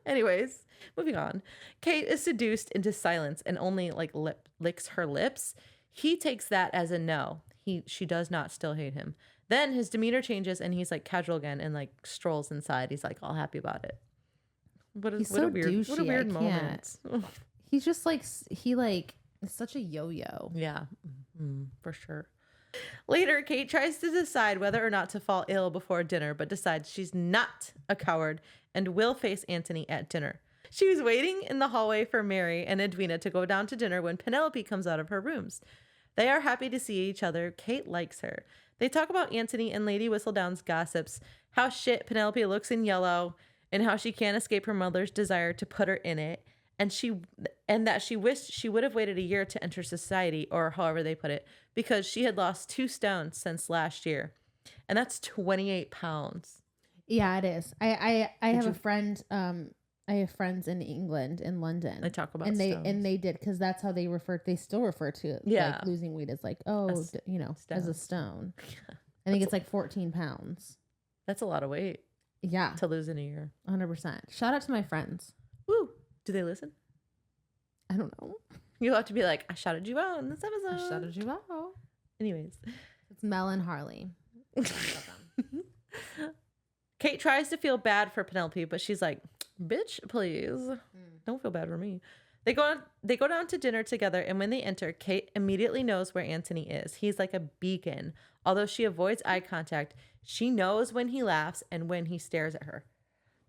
Anyways, moving on. Kate is seduced into silence and only like licks her lips. He takes that as a no. She does not still hate him. Then his demeanor changes and he's like casual again and like strolls inside. He's like all happy about it. What a weird moment. He's just like it's such a yo-yo. Yeah, for sure. Later, Kate tries to decide whether or not to fall ill before dinner, but decides she's not a coward and will face Anthony at dinner. She was waiting in the hallway for Mary and Edwina to go down to dinner when Penelope comes out of her rooms. They are happy to see each other. Kate likes her. They talk about Anthony, and Lady Whistledown's gossips, how shit Penelope looks in yellow, and how she can't escape her mother's desire to put her in it, and that she wished she would have waited a year to enter society, or however they put it, because she had lost 2 stones since last year. And that's 28 pounds. Yeah, it is. I have a friend, I have friends in England, in London. They talk about stones. And they did, because that's how they still refer to it. Yeah. Like losing weight as like, as a stone. I think it's like 14 pounds. That's a lot of weight. Yeah. To lose in a year. 100%. Shout out to my friends. Woo. Do they listen? I don't know. You'll have to be like, I shouted you out in this episode. I shouted you out. Anyways. It's Mel and Harley. Kate tries to feel bad for Penelope, but she's like, bitch, please. Don't feel bad for me. They go down to dinner together, and when they enter, Kate immediately knows where Anthony is. He's like a beacon. Although she avoids eye contact, she knows when he laughs and when he stares at her.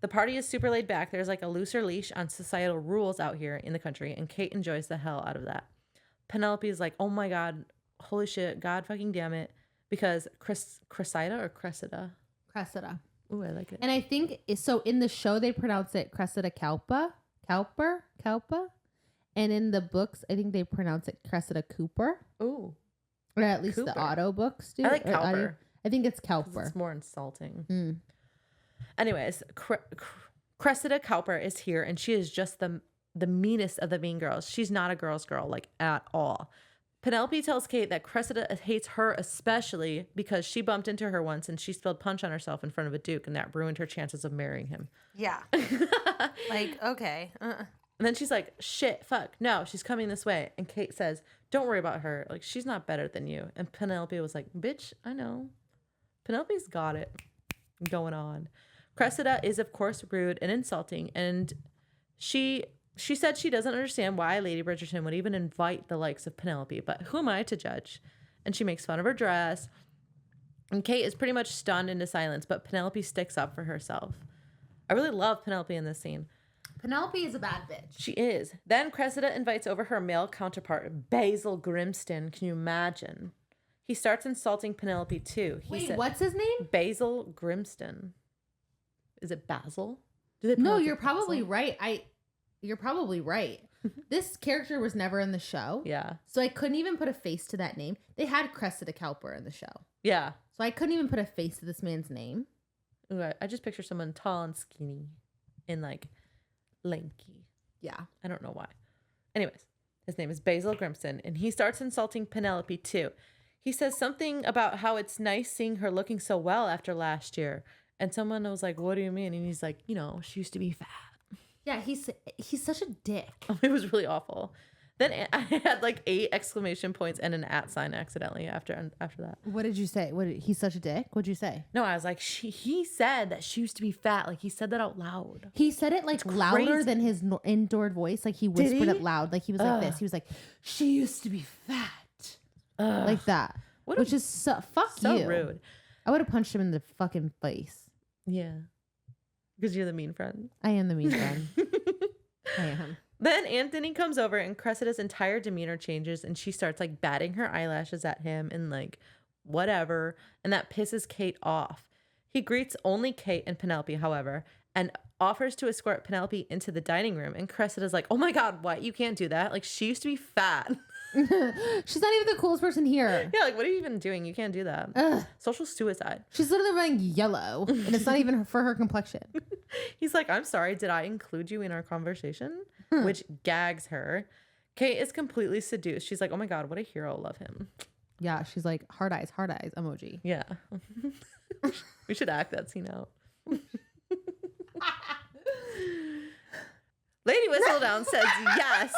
The party is super laid back. There's like a looser leash on societal rules out here in the country, and Kate enjoys the hell out of that. Penelope is like, oh my God, holy shit, God fucking damn it. Because Cressida or Cressida? Cressida. Ooh, I like it. And I think, so in the show, they pronounce it Cressida Cowper. And in the books, I think they pronounce it Cressida Cooper. Ooh. Or at least Cooper. the auto books do. I like Cowper. I think it's Cowper. It's more insulting. Anyways, Cressida Cowper is here, and she is just the meanest of the mean girls. She's not a girl's girl, like, at all. Penelope tells Kate that Cressida hates her especially because she bumped into her once and she spilled punch on herself in front of a duke, and that ruined her chances of marrying him. Yeah. Like, okay. And then she's like, shit, fuck, no, she's coming this way. And Kate says, don't worry about her. Like, she's not better than you. And Penelope was like, bitch, I know. Penelope's got it going on. Cressida is, of course, rude and insulting, and she said she doesn't understand why Lady Bridgerton would even invite the likes of Penelope, but who am I to judge? And she makes fun of her dress. And Kate is pretty much stunned into silence, but Penelope sticks up for herself. I really love Penelope in this scene. Penelope is a bad bitch. She is. Then Cressida invites over her male counterpart, Basil Grimston. Can you imagine? He starts insulting Penelope too. What's his name? Basil Grimston. Is it Basil? No, you're probably right. You're probably right. This character was never in the show. Yeah. So I couldn't even put a face to that name. They had Cressida Cowper in the show. Yeah. So I couldn't even put a face to this man's name. Ooh, I just picture someone tall and skinny and like lanky. Yeah. I don't know why. Anyways, his name is Basil Grimson, and he starts insulting Penelope too. He says something about how it's nice seeing her looking so well after last year. And someone was like, what do you mean? And he's like, you know, she used to be fat. Yeah, he's such a dick. It was really awful. Then I had like 8 exclamation points and an @ sign accidentally after that. What did you say? He's such a dick? What'd you say? No, I was like, he said that she used to be fat. Like he said that out loud. He said it like louder than his indoor voice. Like he whispered it loud. Like he was like this. He was like, she used to be fat. Like that. Which is so rude. I would have punched him in the fucking face. Yeah. Because you're the mean friend. I am the mean friend. I am. Then Anthony comes over and Cressida's entire demeanor changes and she starts like batting her eyelashes at him and like whatever. And that pisses Kate off. He greets only Kate and Penelope, however, and offers to escort Penelope into the dining room. And Cressida's like, oh my God, what? You can't do that. Like she used to be fat. She's not even the coolest person here. Yeah, like what are you even doing? You can't do that. Ugh. Social suicide. She's literally wearing yellow and it's not even for her complexion. He's like, I'm sorry, did I include you in our conversation? Which gags her. Kate is completely seduced. She's like, oh my God, what a hero. Love him. Yeah, she's like, hard eyes emoji. Yeah. We should act that scene out. Lady Whistledown says yes.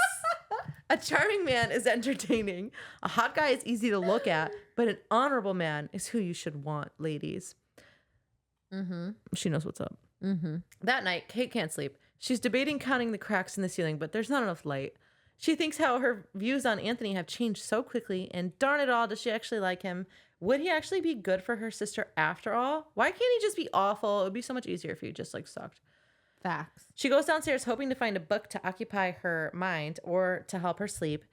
A charming man is entertaining. A hot guy is easy to look at, but an honorable man is who you should want, ladies. Mm-hmm. She knows what's up. Mm-hmm. That night, Kate can't sleep. She's debating counting the cracks in the ceiling, but there's not enough light. She thinks how her views on Anthony have changed so quickly, and darn it all, does she actually like him? Would he actually be good for her sister after all? Why can't he just be awful? It would be so much easier if he just like sucked. Facts. She goes downstairs hoping to find a book to occupy her mind or to help her sleep.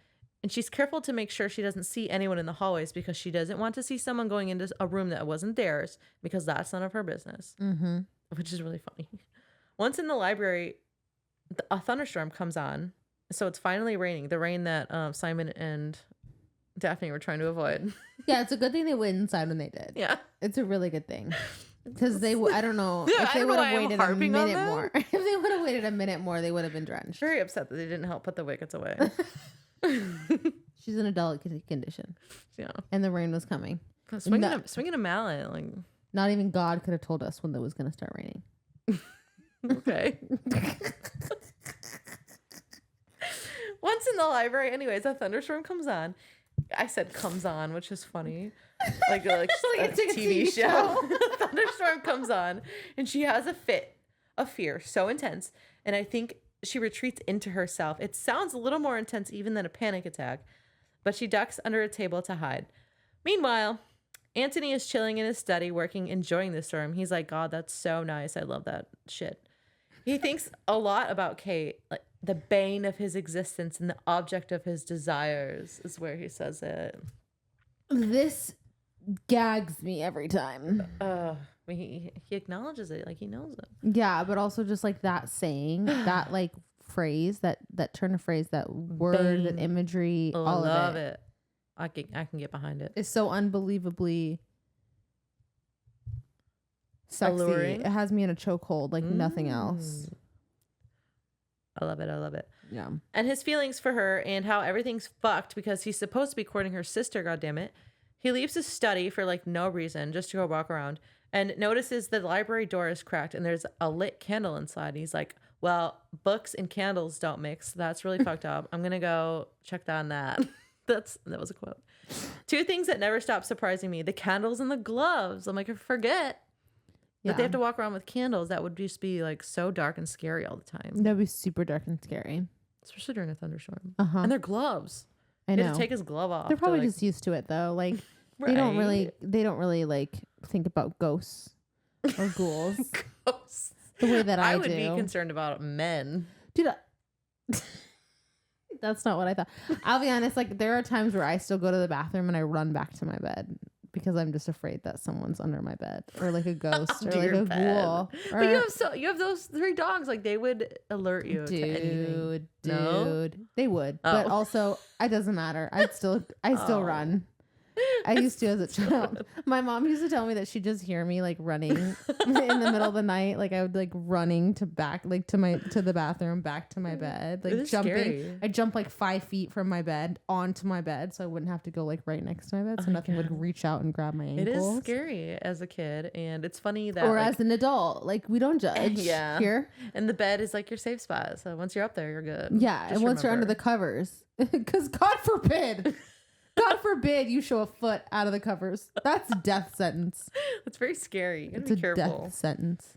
And she's careful to make sure she doesn't see anyone in the hallways because she doesn't want to see someone going into a room that wasn't theirs because that's none of her business, which is really funny. Once in the library, a thunderstorm comes on. So it's finally raining. The rain that Simon and Daphne were trying to avoid. Yeah, it's a good thing they went inside when they did. Yeah. It's a really good thing. Because I don't know Yeah, if they would have waited a minute on more. If they would have waited a minute more, they would have been drenched. Very upset that they didn't help put the wickets away. She's in a delicate condition. Yeah. And the rain was coming. Swinging a mallet. Like. Not even God could have told us when it was going to start raining. Okay. Once in the library, anyways, a thunderstorm comes on. I said comes on, which is funny. Like a TV show. Thunderstorm comes on and she has a fit of fear so intense. And I think she retreats into herself. It sounds a little more intense even than a panic attack, but she ducks under a table to hide. Meanwhile, Anthony is chilling in his study, working, enjoying the storm. He's like, God, that's so nice. I love that shit. He thinks a lot about Kate, like the bane of his existence and the object of his desires is where he says it. This gags me every time. He acknowledges it, like he knows it. Yeah, but also just like that saying, that like phrase, that turn of phrase, that word, bane. That imagery, all I love of it. I can get behind it. It's so unbelievably sexy. Alluring. It has me in a chokehold like nothing else. I love it. Yeah. And his feelings for her and how everything's fucked because he's supposed to be courting her sister, goddammit. He leaves his study for like no reason, just to go walk around, and notices the library door is cracked and there's a lit candle inside. And he's like, well, books and candles don't mix. That's really fucked up. I'm going to go check on that. That was a quote. 2 things that never stop surprising me. The candles and the gloves. I'm like, forget that they have to walk around with candles. That would just be like so dark and scary all the time. That'd be super dark and scary. Especially during a thunderstorm. And they're gloves. I know. He had to take his glove off. They're probably just used to it though. Like they don't really like think about ghosts or ghouls. Ghosts. The way that I would do. be concerned about men. Dude, that's not what I thought. I'll be honest, like there are times where I still go to the bathroom and I run back to my bed because I'm just afraid that someone's under my bed or like a ghost or like a ghoul. Or, but you have those 3 dogs, like they would alert you to anything. Dude, they would. But also it doesn't matter. I still run. I used to as a child. My mom used to tell me that she'd just hear me like running in the middle of the night. Like I would like running to the bathroom, back to my bed, like jumping. Scary. I'd jump like 5 feet from my bed onto my bed, so I wouldn't have to go like right next to my bed, so nothing would reach out and grab my ankles. It is scary as a kid, and it's funny that or like, as an adult, like we don't judge. Yeah, here. And the bed is like your safe spot. So once you're up there, you're good. Yeah, and once you're under the covers, because God forbid you show a foot out of the covers. That's a death sentence. It's very scary. You gotta it's be careful. Death sentence.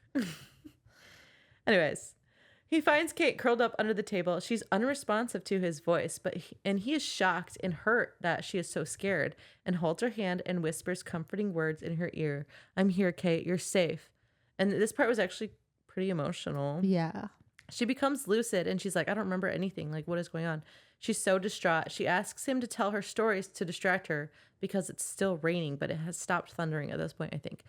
Anyways, he finds Kate curled up under the table. She's unresponsive to his voice, he is shocked and hurt that she is so scared, and holds her hand and whispers comforting words in her ear. "I'm here, Kate. You're safe." And this part was actually pretty emotional. Yeah. She becomes lucid and she's like, "I don't remember anything. Like, what is going on?" She's so distraught. She asks him to tell her stories to distract her because it's still raining, but it has stopped thundering at this point, I think.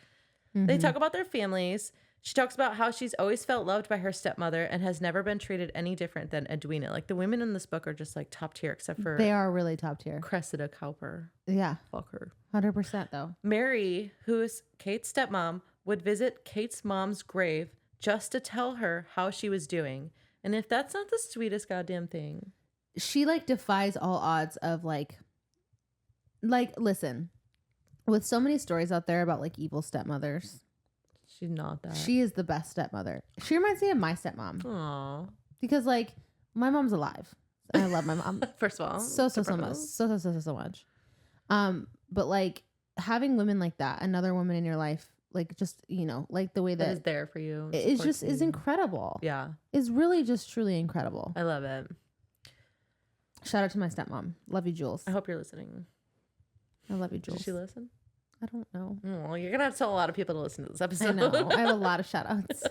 Mm-hmm. They talk about their families. She talks about how she's always felt loved by her stepmother and has never been treated any different than Edwina. Like, the women in this book are just like top tier, except for they are really top tier. Cressida Cowper. Yeah. Fuck her. 100% though. Mary, who is Kate's stepmom, would visit Kate's mom's grave just to tell her how she was doing. And if that's not the sweetest goddamn thing. She like defies all odds of like listen, with so many stories out there about like evil stepmothers, she's not that. She is the best stepmother. She reminds me of my stepmom. Aww. Because like my mom's alive. I love my mom. First of all, so much. But like having women like that, another woman in your life, like just, you know, like the way that is there for you. It's just is incredible. Yeah. It's really just truly incredible. I love it. Shout out to my stepmom. Love you, Jules. I hope you're listening. I love you, Jules. Does she listen? I don't know. Well, you're going to have to tell a lot of people to listen to this episode. I know. I have a lot of shout outs.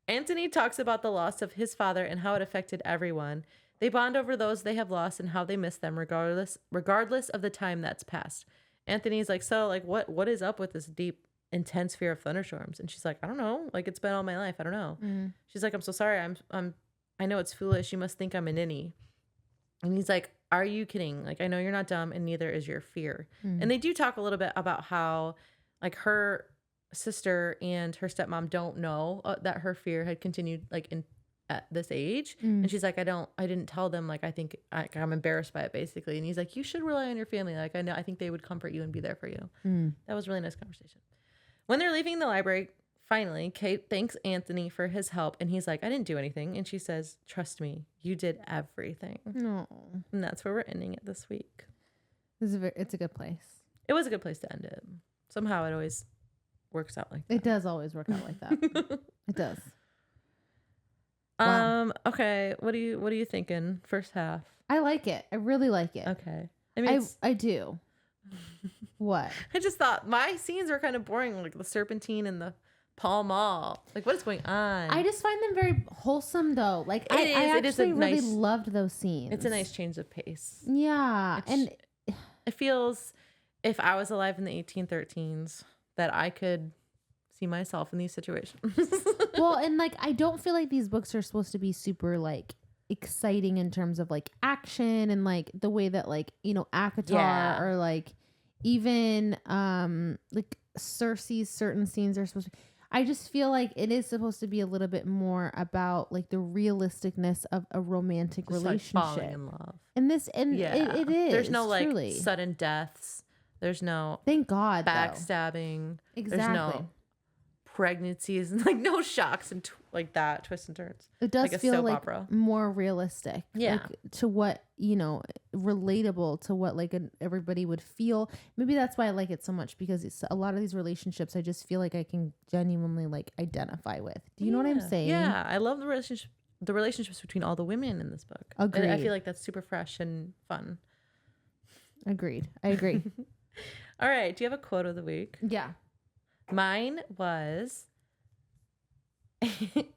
Anthony talks about the loss of his father and how it affected everyone. They bond over those they have lost and how they miss them regardless of the time that's passed. Anthony's like, "So like what is up with this deep, intense fear of thunderstorms?" And she's like, "I don't know. Like, it's been all my life. I don't know." She's like, "I'm so sorry. I know it's foolish. You must think I'm a ninny." And he's like, "Are you kidding? Like, I know you're not dumb, and neither is your fear." And they do talk a little bit about how, like, her sister and her stepmom don't know that her fear had continued, like, at this age. And she's like, I didn't tell them. Like, I think I'm embarrassed by it, basically. And he's like, "You should rely on your family. Like, I think they would comfort you and be there for you." That was a really nice conversation. When they're leaving the library, finally, Kate thanks Anthony for his help, and he's like, "I didn't do anything." And she says, "Trust me, you did everything." No. And that's where we're ending it this week. It's a good place. It was a good place to end it. Somehow it always works out like that. It does always work out like that. It does. Wow. Okay. What are you thinking? First half. I like it. I really like it. Okay. I mean, I do. What? I just thought my scenes were kind of boring, like the Serpentine and the Pall Mall. Like, what is going on? I just find them very wholesome, though. Like, I actually really loved those scenes. It's a nice change of pace. Yeah. And it feels, if I was alive in the 1813s, that I could see myself in these situations. Well, and like, I don't feel like these books are supposed to be super like exciting in terms of like action and like the way that like, you know, ACOTAR or like even like Cersei's certain scenes are supposed to. I just feel like it is supposed to be a little bit more about like the realisticness of a romantic just relationship. Like falling in love. And this, and it is. There's no like truly. Sudden deaths. There's no thank God backstabbing. Though. Exactly. There's no pregnancies and like no shocks and like that twists and turns. It does like feel like opera. more realistic. Yeah. Like, to what, you know, relatable to what like everybody would feel. Maybe that's why I like it so much, because it's a lot of these relationships I just feel like I can genuinely like identify with. Do you know what I'm saying? Yeah. I love the relationships between all the women in this book. Agreed. I feel like that's super fresh and fun. Agreed. I agree. All right. Do you have a quote of the week? Yeah. Mine was,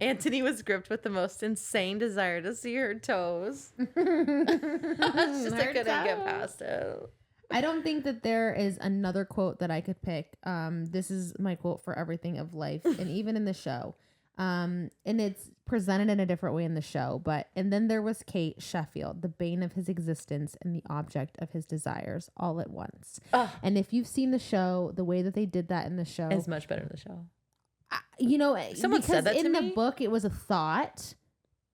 Anthony was gripped with the most insane desire to see her toes. I couldn't get past it. I don't think that there is another quote that I could pick. This is my quote for everything of life, and even in the show. And it's presented in a different way in the show. And then there was Kate Sheffield, the bane of his existence and the object of his desires all at once. And if you've seen the show, the way that they did that in the show is much better in the show. Someone said that in the book, it was a thought.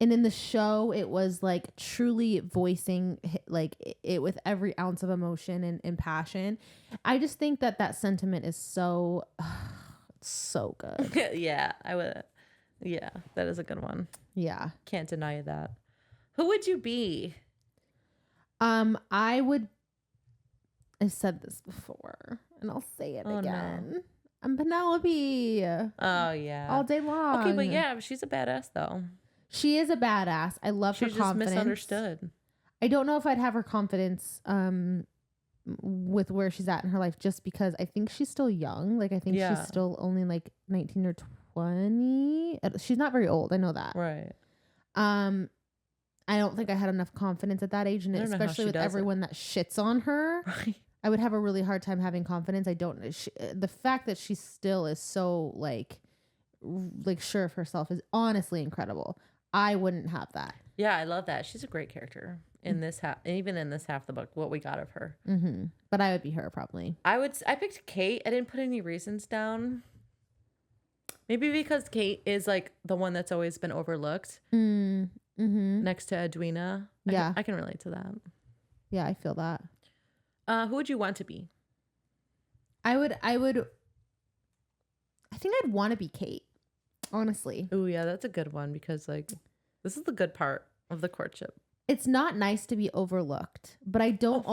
And in the show, it was like truly voicing like it with every ounce of emotion and passion. I just think that sentiment is so good. Yeah, I would. Yeah, that is a good one. Yeah. Can't deny that. Who would you be? I've said this before and I'll say it again. No. I'm Penelope. Oh, yeah. All day long. Okay, but yeah, she's a badass though. She is a badass. I love her confidence. She's just misunderstood. I don't know if I'd have her confidence with where she's at in her life, just because I think she's still young. Like, I think she's still only like 19 or 20. She's not very old. I know that. Right. I don't think I had enough confidence at that age, and especially with everyone that shits on her. Right. I would have a really hard time having confidence. I don't. The fact that she still is so like sure of herself is honestly incredible. I wouldn't have that. Yeah, I love that. She's a great character in this half, even in this half of the book. What we got of her. Mm-hmm. But I would be her probably. I picked Kate. I didn't put any reasons down. Maybe because Kate is like the one that's always been overlooked. Mm-hmm. Next to Edwina. Yeah, I can relate to that. Yeah, I feel that. Who would you want to be? I think I'd want to be Kate, honestly. Oh yeah, that's a good one, because like this is the good part of the courtship. It's not nice to be overlooked, but I don't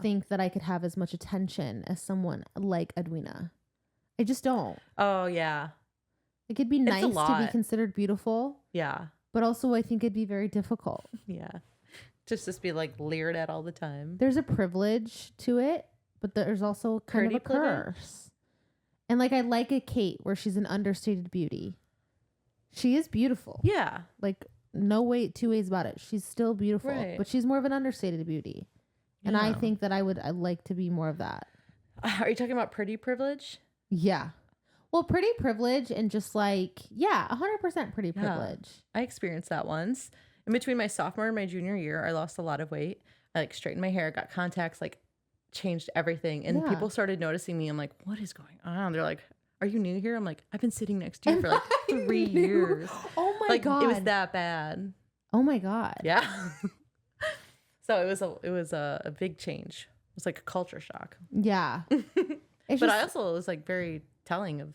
think that I could have as much attention as someone like Edwina. I just don't. Oh yeah. It could be nice to be considered beautiful. Yeah. But also I think it'd be very difficult. Yeah. Just to be like leered at all the time. There's a privilege to it, but there's also kind of a curse. And like I like a Kate where she's an understated beauty. She is beautiful. Yeah. Like no two ways about it. She's still beautiful, but she's more of an understated beauty. Yeah. And I think that I'd like to be more of that. Are you talking about pretty privilege? Yeah. Well, pretty privilege and just like, 100% pretty privilege. I experienced that once. In between my sophomore and my junior year, I lost a lot of weight. I like straightened my hair, got contacts, like changed everything. And people started noticing me. I'm like, what is going on? They're like, are you new here? I'm like, I've been sitting next to you for like 3 years. Oh my God. It was that bad. Oh my God. Yeah. So it was a big change. It was like a culture shock. Yeah. But I also was like very telling of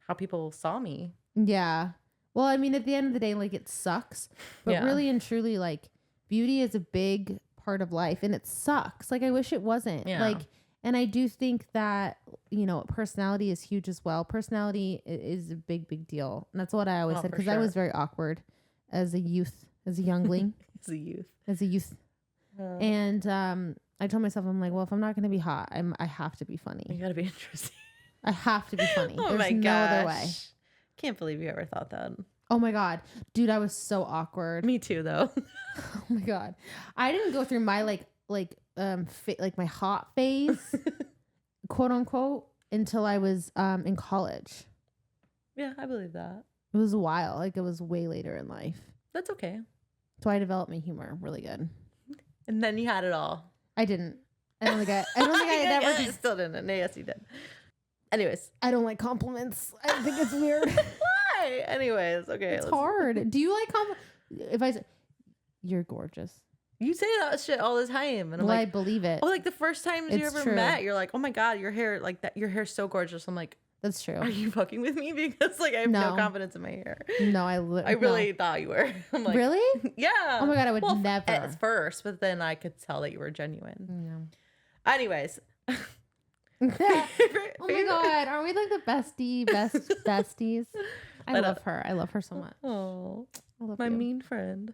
how people saw me. Yeah. Well, I mean, at the end of the day, like it sucks, but really and truly, like beauty is a big part of life, and it sucks. Like I wish it wasn't. Yeah. Like, and I do think that personality is huge as well. Personality is a big deal, and that's what I always said, because I was very awkward as a youth, as a youngling, as a youth, and I told myself, I'm like, well, if I'm not going to be hot, I have to be funny. You got to be interesting. I have to be funny. Oh There's no other way. Can't believe you ever thought that. Oh my God. Dude, I was so awkward. Me too, though. Oh my God. I didn't go through my like my hot phase, quote unquote, until I was in college. Yeah, I believe that. It was a while. Like it was way later in life. That's okay. So I developed my humor really good. And then you had it all. I didn't. I don't think I ever still didn't. No, yes, you did. Anyways, I don't like compliments. I think it's weird. Why? Anyways, okay. It's hard. Do you like compliments? If I say, you're gorgeous. You say that shit all the time. And I'm I believe it. Oh, like the first times you ever met, you're like, oh my God, your hair, like that, your hair's so gorgeous. I'm like, that's true. Are you fucking with me? Because like I have no confidence in my hair. No, I really thought you were. I'm like, really? Yeah. Oh my God, I would never. At first, but then I could tell that you were genuine. Yeah. Anyways. Oh my God, are we like the besties? I love her. I love her so much. Oh, I love my mean friend.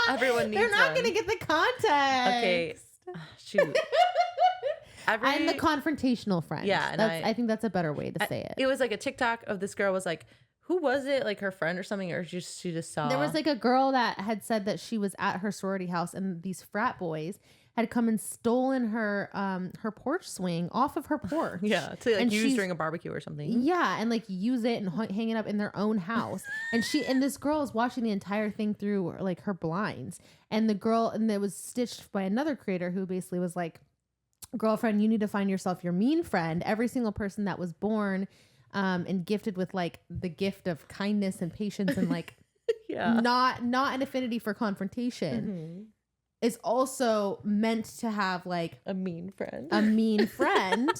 Everyone needs. They're not gonna get the context. Okay, shoot. I'm the confrontational friend. Yeah, and I think that's a better way to say it. It was like a TikTok of this girl was like, who was it? Like her friend or something, or she just saw. There was like a girl that had said that she was at her sorority house and these frat boys had come and stolen her her porch swing off of her porch. Yeah, to like use during a barbecue or something. Yeah, and like use it and hang it up in their own house. And this girl is watching the entire thing through like her blinds. And it was stitched by another creator who basically was like, girlfriend, you need to find yourself your mean friend. Every single person that was born and gifted with like the gift of kindness and patience and like not an affinity for confrontation is also meant to have like a mean friend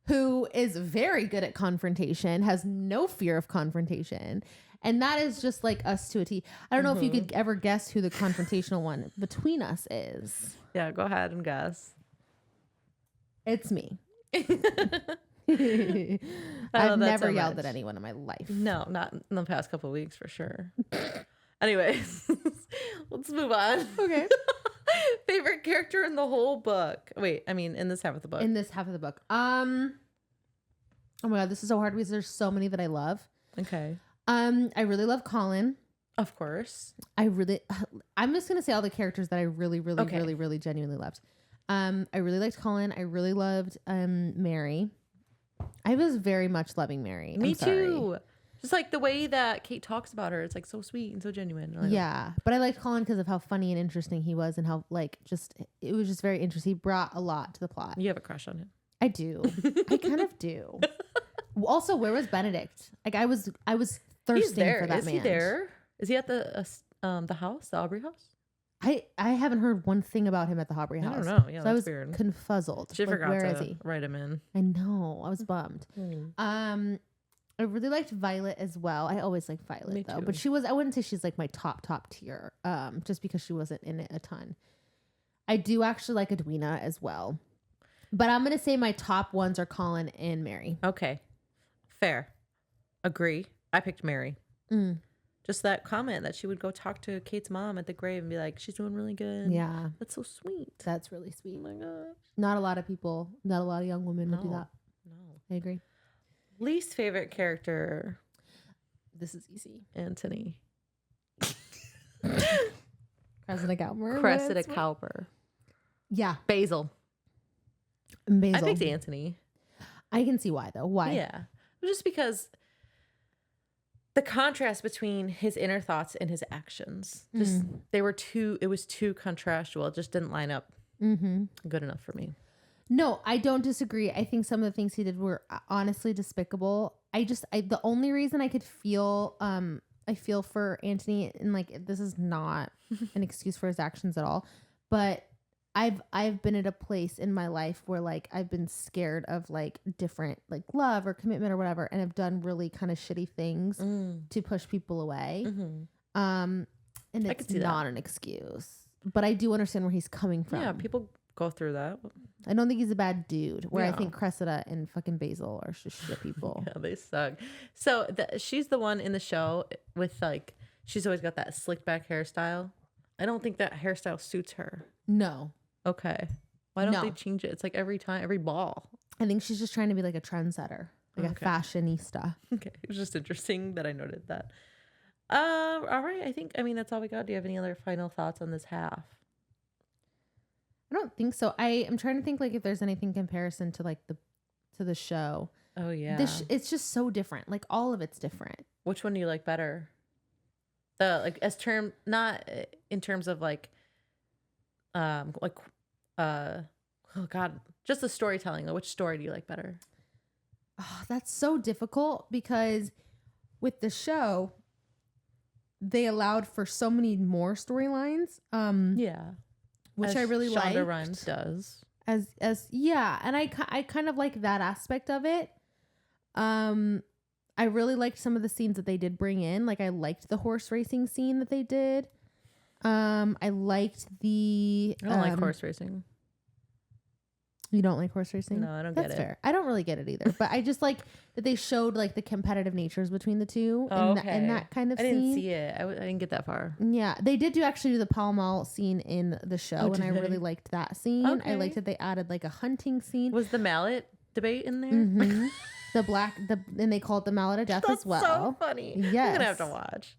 who is very good at confrontation, has no fear of confrontation. And that is just like us to a T. I don't know if you could ever guess who the confrontational one between us is. Yeah, go ahead and guess. It's me. I've never yelled at anyone in my life. No, not in the past couple of weeks for sure. Anyways, let's move on. Okay. Favorite character in the whole book. Wait, I mean in this half of the book. In this half of the book. Oh my God, this is so hard because there's so many that I love. Okay. I really love Colin. Of course. I'm just gonna say all the characters that I really genuinely loved. I really liked Colin. I really loved Mary. I was very much loving Mary. Me too. Just like the way that Kate talks about her, it's like so sweet and so genuine. Yeah, but I liked Colin because of how funny and interesting he was, and how like it was just very interesting. He brought a lot to the plot. You have a crush on him. I do. I kind of do. Also, where was Benedict? Like I was thirsting for that man. Is he there? Is he at the house, the Aubrey house? I haven't heard one thing about him at the Aubrey house. I don't know. Yeah, so that's I was weird. Confuzzled. She forgot where is to he? write him in. I know. I was bummed. I really liked Violet as well. I always liked Violet though, but I wouldn't say she's like my top tier. Just because she wasn't in it a ton. I do actually like Edwina as well, but I'm gonna say my top ones are Colin and Mary. Okay, fair. Agree. I picked Mary. Just that comment that she would go talk to Kate's mom at the grave and be like, she's doing really good. Yeah. That's so sweet. That's really sweet. Oh my gosh. Not a lot of people, not a lot of young women would do that. No. I agree. Least favorite character. This is easy. Anthony. Cressida Cowper. Cressida Cowper. Yeah. Basil. I picked Anthony. I can see why though. Why? Yeah. Just because the contrast between his inner thoughts and his actions, just it was too contrastual. It just didn't line up good enough for me. No, I don't disagree. I think some of the things he did were honestly despicable. The only reason I could feel, I feel for Anthony, and like, this is not an excuse for his actions at all, but I've been at a place in my life where like I've been scared of like different like love or commitment or whatever, and have done really kind of shitty things to push people away. And it's not an excuse, but I do understand where he's coming from. Yeah, people go through that. I don't think he's a bad dude. Where I think Cressida and fucking Basil are just shit people. Yeah, they suck. So she's the one in the show with like, she's always got that slick back hairstyle. I don't think that hairstyle suits her. No. Okay. Why don't they change it? It's like every ball. I think she's just trying to be like a trendsetter, like a fashionista. Okay. It was just interesting that I noted that. All right. I mean, that's all we got. Do you have any other final thoughts on this half? I don't think so. I am trying to think like if there's anything comparison to like the show. Oh yeah. It's just so different. Like all of it's different. Which one do you like better? Not in terms of like oh God, just the storytelling. Which story do you like better? Oh, that's so difficult because with the show, they allowed for so many more storylines. Yeah. Which I really like. Shonda Rhimes does. As yeah, and I kind of like that aspect of it. I really liked some of the scenes that they did bring in. Like I liked the horse racing scene that they did. I liked the. I don't like horse racing. You don't like horse racing? No, I don't get it. That's fair. I don't really get it either. But I just like that they showed like the competitive natures between the two in that kind of scene. I didn't see it. I didn't get that far. Yeah, they did actually do the Pall Mall scene in the show, and I really liked that scene. Okay. I liked that they added like a hunting scene. Was the mallet debate in there? Mm-hmm. And they called the mallet of death as well. So funny. Yes. I'm gonna have to watch.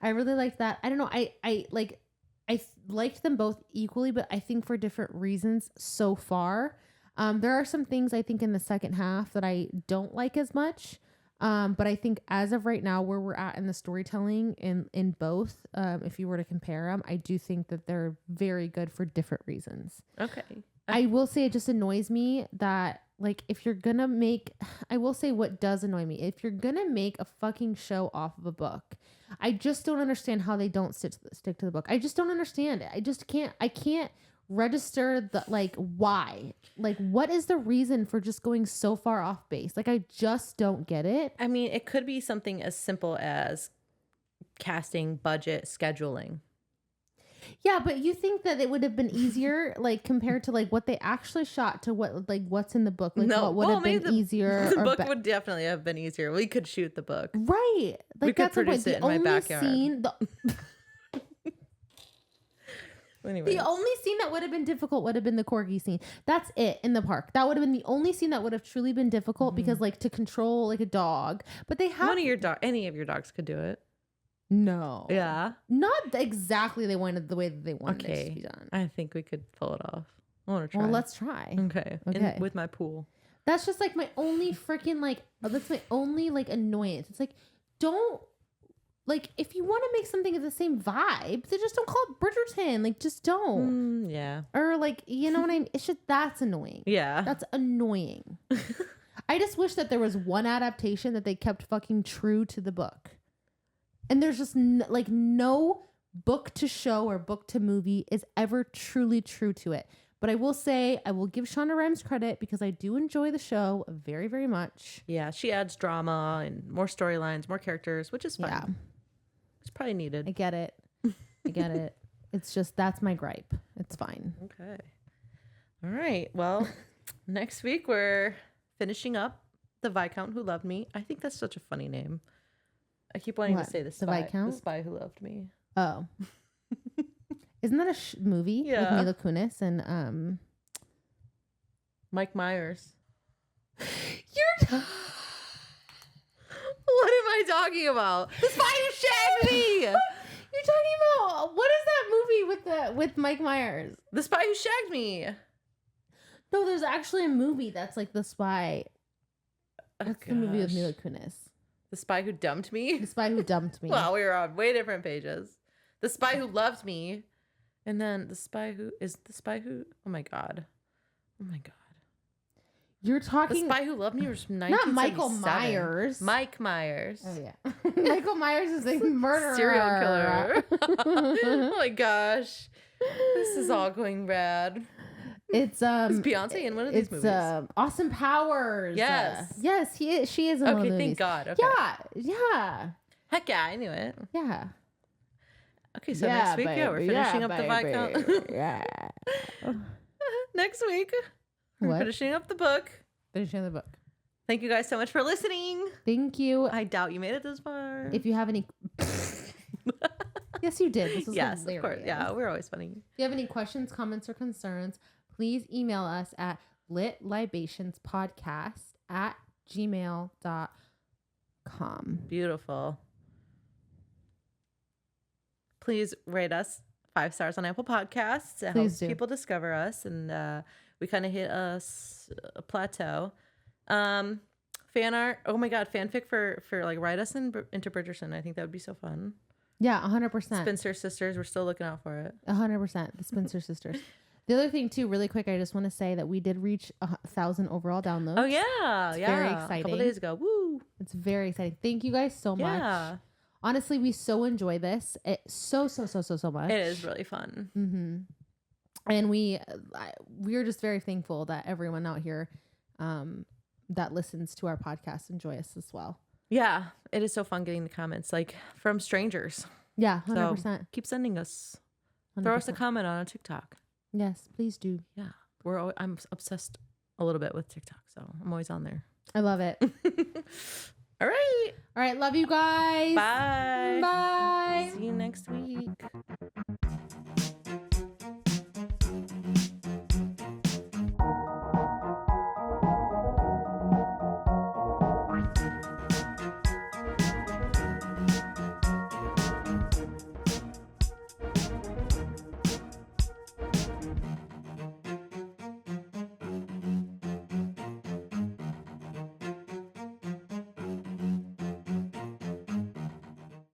I really liked that. I don't know. I liked them both equally, but I think for different reasons so far. There are some things I think in the second half that I don't like as much. But I think as of right now, where we're at in the storytelling in both, if you were to compare them, I do think that they're very good for different reasons. Okay. I will say it just annoys me that, like, if you're gonna make, I will say what does annoy me. If you're gonna make a fucking show off of a book, I just don't understand how they don't stick to the book. I just don't understand it. I can't register the, like, why, like, what is the reason for just going so far off base? Like, I just don't get it. I mean, it could be something as simple as casting, budget, scheduling. Yeah, but you think that it would have been easier, like, compared to, like, what they actually shot to what, like, what's in the book? Like, No, what would have been easier? The book would definitely have been easier. We could shoot the book. Right. Like, we could produce it in my backyard. Anyway. The only scene that would have been difficult would have been the corgi scene. That's it, in the park. That would have been the only scene that would have truly been difficult because, like, to control, like, a dog. But they have... Any of your dogs could do it. No. Yeah. Not exactly the way that they wanted it to be done. I think we could pull it off. I want to try. Well, let's try. Okay. With my pool. That's just, like, my only freaking, like... That's my only, like, annoyance. It's like, don't... Like, if you want to make something of the same vibe, then just don't call it Bridgerton. Like, just don't. Yeah. Or, like, you know what I mean? It's just, that's annoying. Yeah. That's annoying. I just wish that there was one adaptation that they kept fucking true to the book. And there's just, no book to show or book to movie is ever truly true to it. But I will say, I will give Shonda Rhimes credit because I do enjoy the show very, very much. Yeah, she adds drama and more storylines, more characters, which is fun. Yeah. It's probably needed. I get it. It's just, that's my gripe. It's fine. Okay. All right. Well, next week we're finishing up The Viscount Who Loved Me. I think that's such a funny name. I keep wanting to say The Spy Who Loved Me. Oh. Isn't that a movie with Mila Kunis and Mike Myers? What am I talking about? The Spy Who Shagged Me. You're talking about, what is that movie with Mike Myers? The Spy Who Shagged Me. No, there's actually a movie that's like The Spy. That's the movie with Mila Kunis. The Spy Who Dumped Me? The Spy Who Dumped Me. Well, we were on way different pages. The Spy Who Loved Me. And then The Spy Who... Oh my God. You're talking... The Spy Who Loved Me was from 1977. Not Michael Myers. Mike Myers. Oh, yeah. Michael Myers is a murderer. Serial killer. Oh my gosh. This is all going bad. It's Is Beyonce in one of these movies? Austin Powers. Yes. Yes, she is in one of the movies. Okay, thank God. Okay. Yeah. Heck yeah, I knew it. Yeah. Okay, so next week, we're finishing up the Viscount. Yeah. Next week, we're finishing up the book. Finishing the book. Thank you guys so much for listening. Thank you. I doubt you made it this far. If you have any... Yes, you did. This was hilarious. Of course. Yeah, we're always funny. If you have any questions, comments, or concerns, please email us at litlibationspodcast@gmail.com. Beautiful. Please rate us 5 stars on Apple Podcasts. It helps people discover us, and we kind of hit a plateau. Fan art. Oh my God, fanfic for like write us into Bridgerton. I think that would be so fun. Yeah, 100%. Spencer Sisters. We're still looking out for it. 100%. The Spencer Sisters. The other thing too, really quick, I just want to say that we did reach 1,000 overall downloads. Oh yeah, it's very exciting. A couple days ago. Woo! It's very exciting. Thank you guys so much. Honestly, we so enjoy this. It's so much. It is really fun. Mm-hmm. And we're just very thankful that everyone out here that listens to our podcast enjoy us as well. Yeah, it is so fun getting the comments like from strangers. Yeah, 100%. So keep sending us. 100%. Throw us a comment on a TikTok. Yes, please do. Yeah, I'm obsessed a little bit with TikTok, so I'm always on there. I love it. All right. Love you guys. Bye.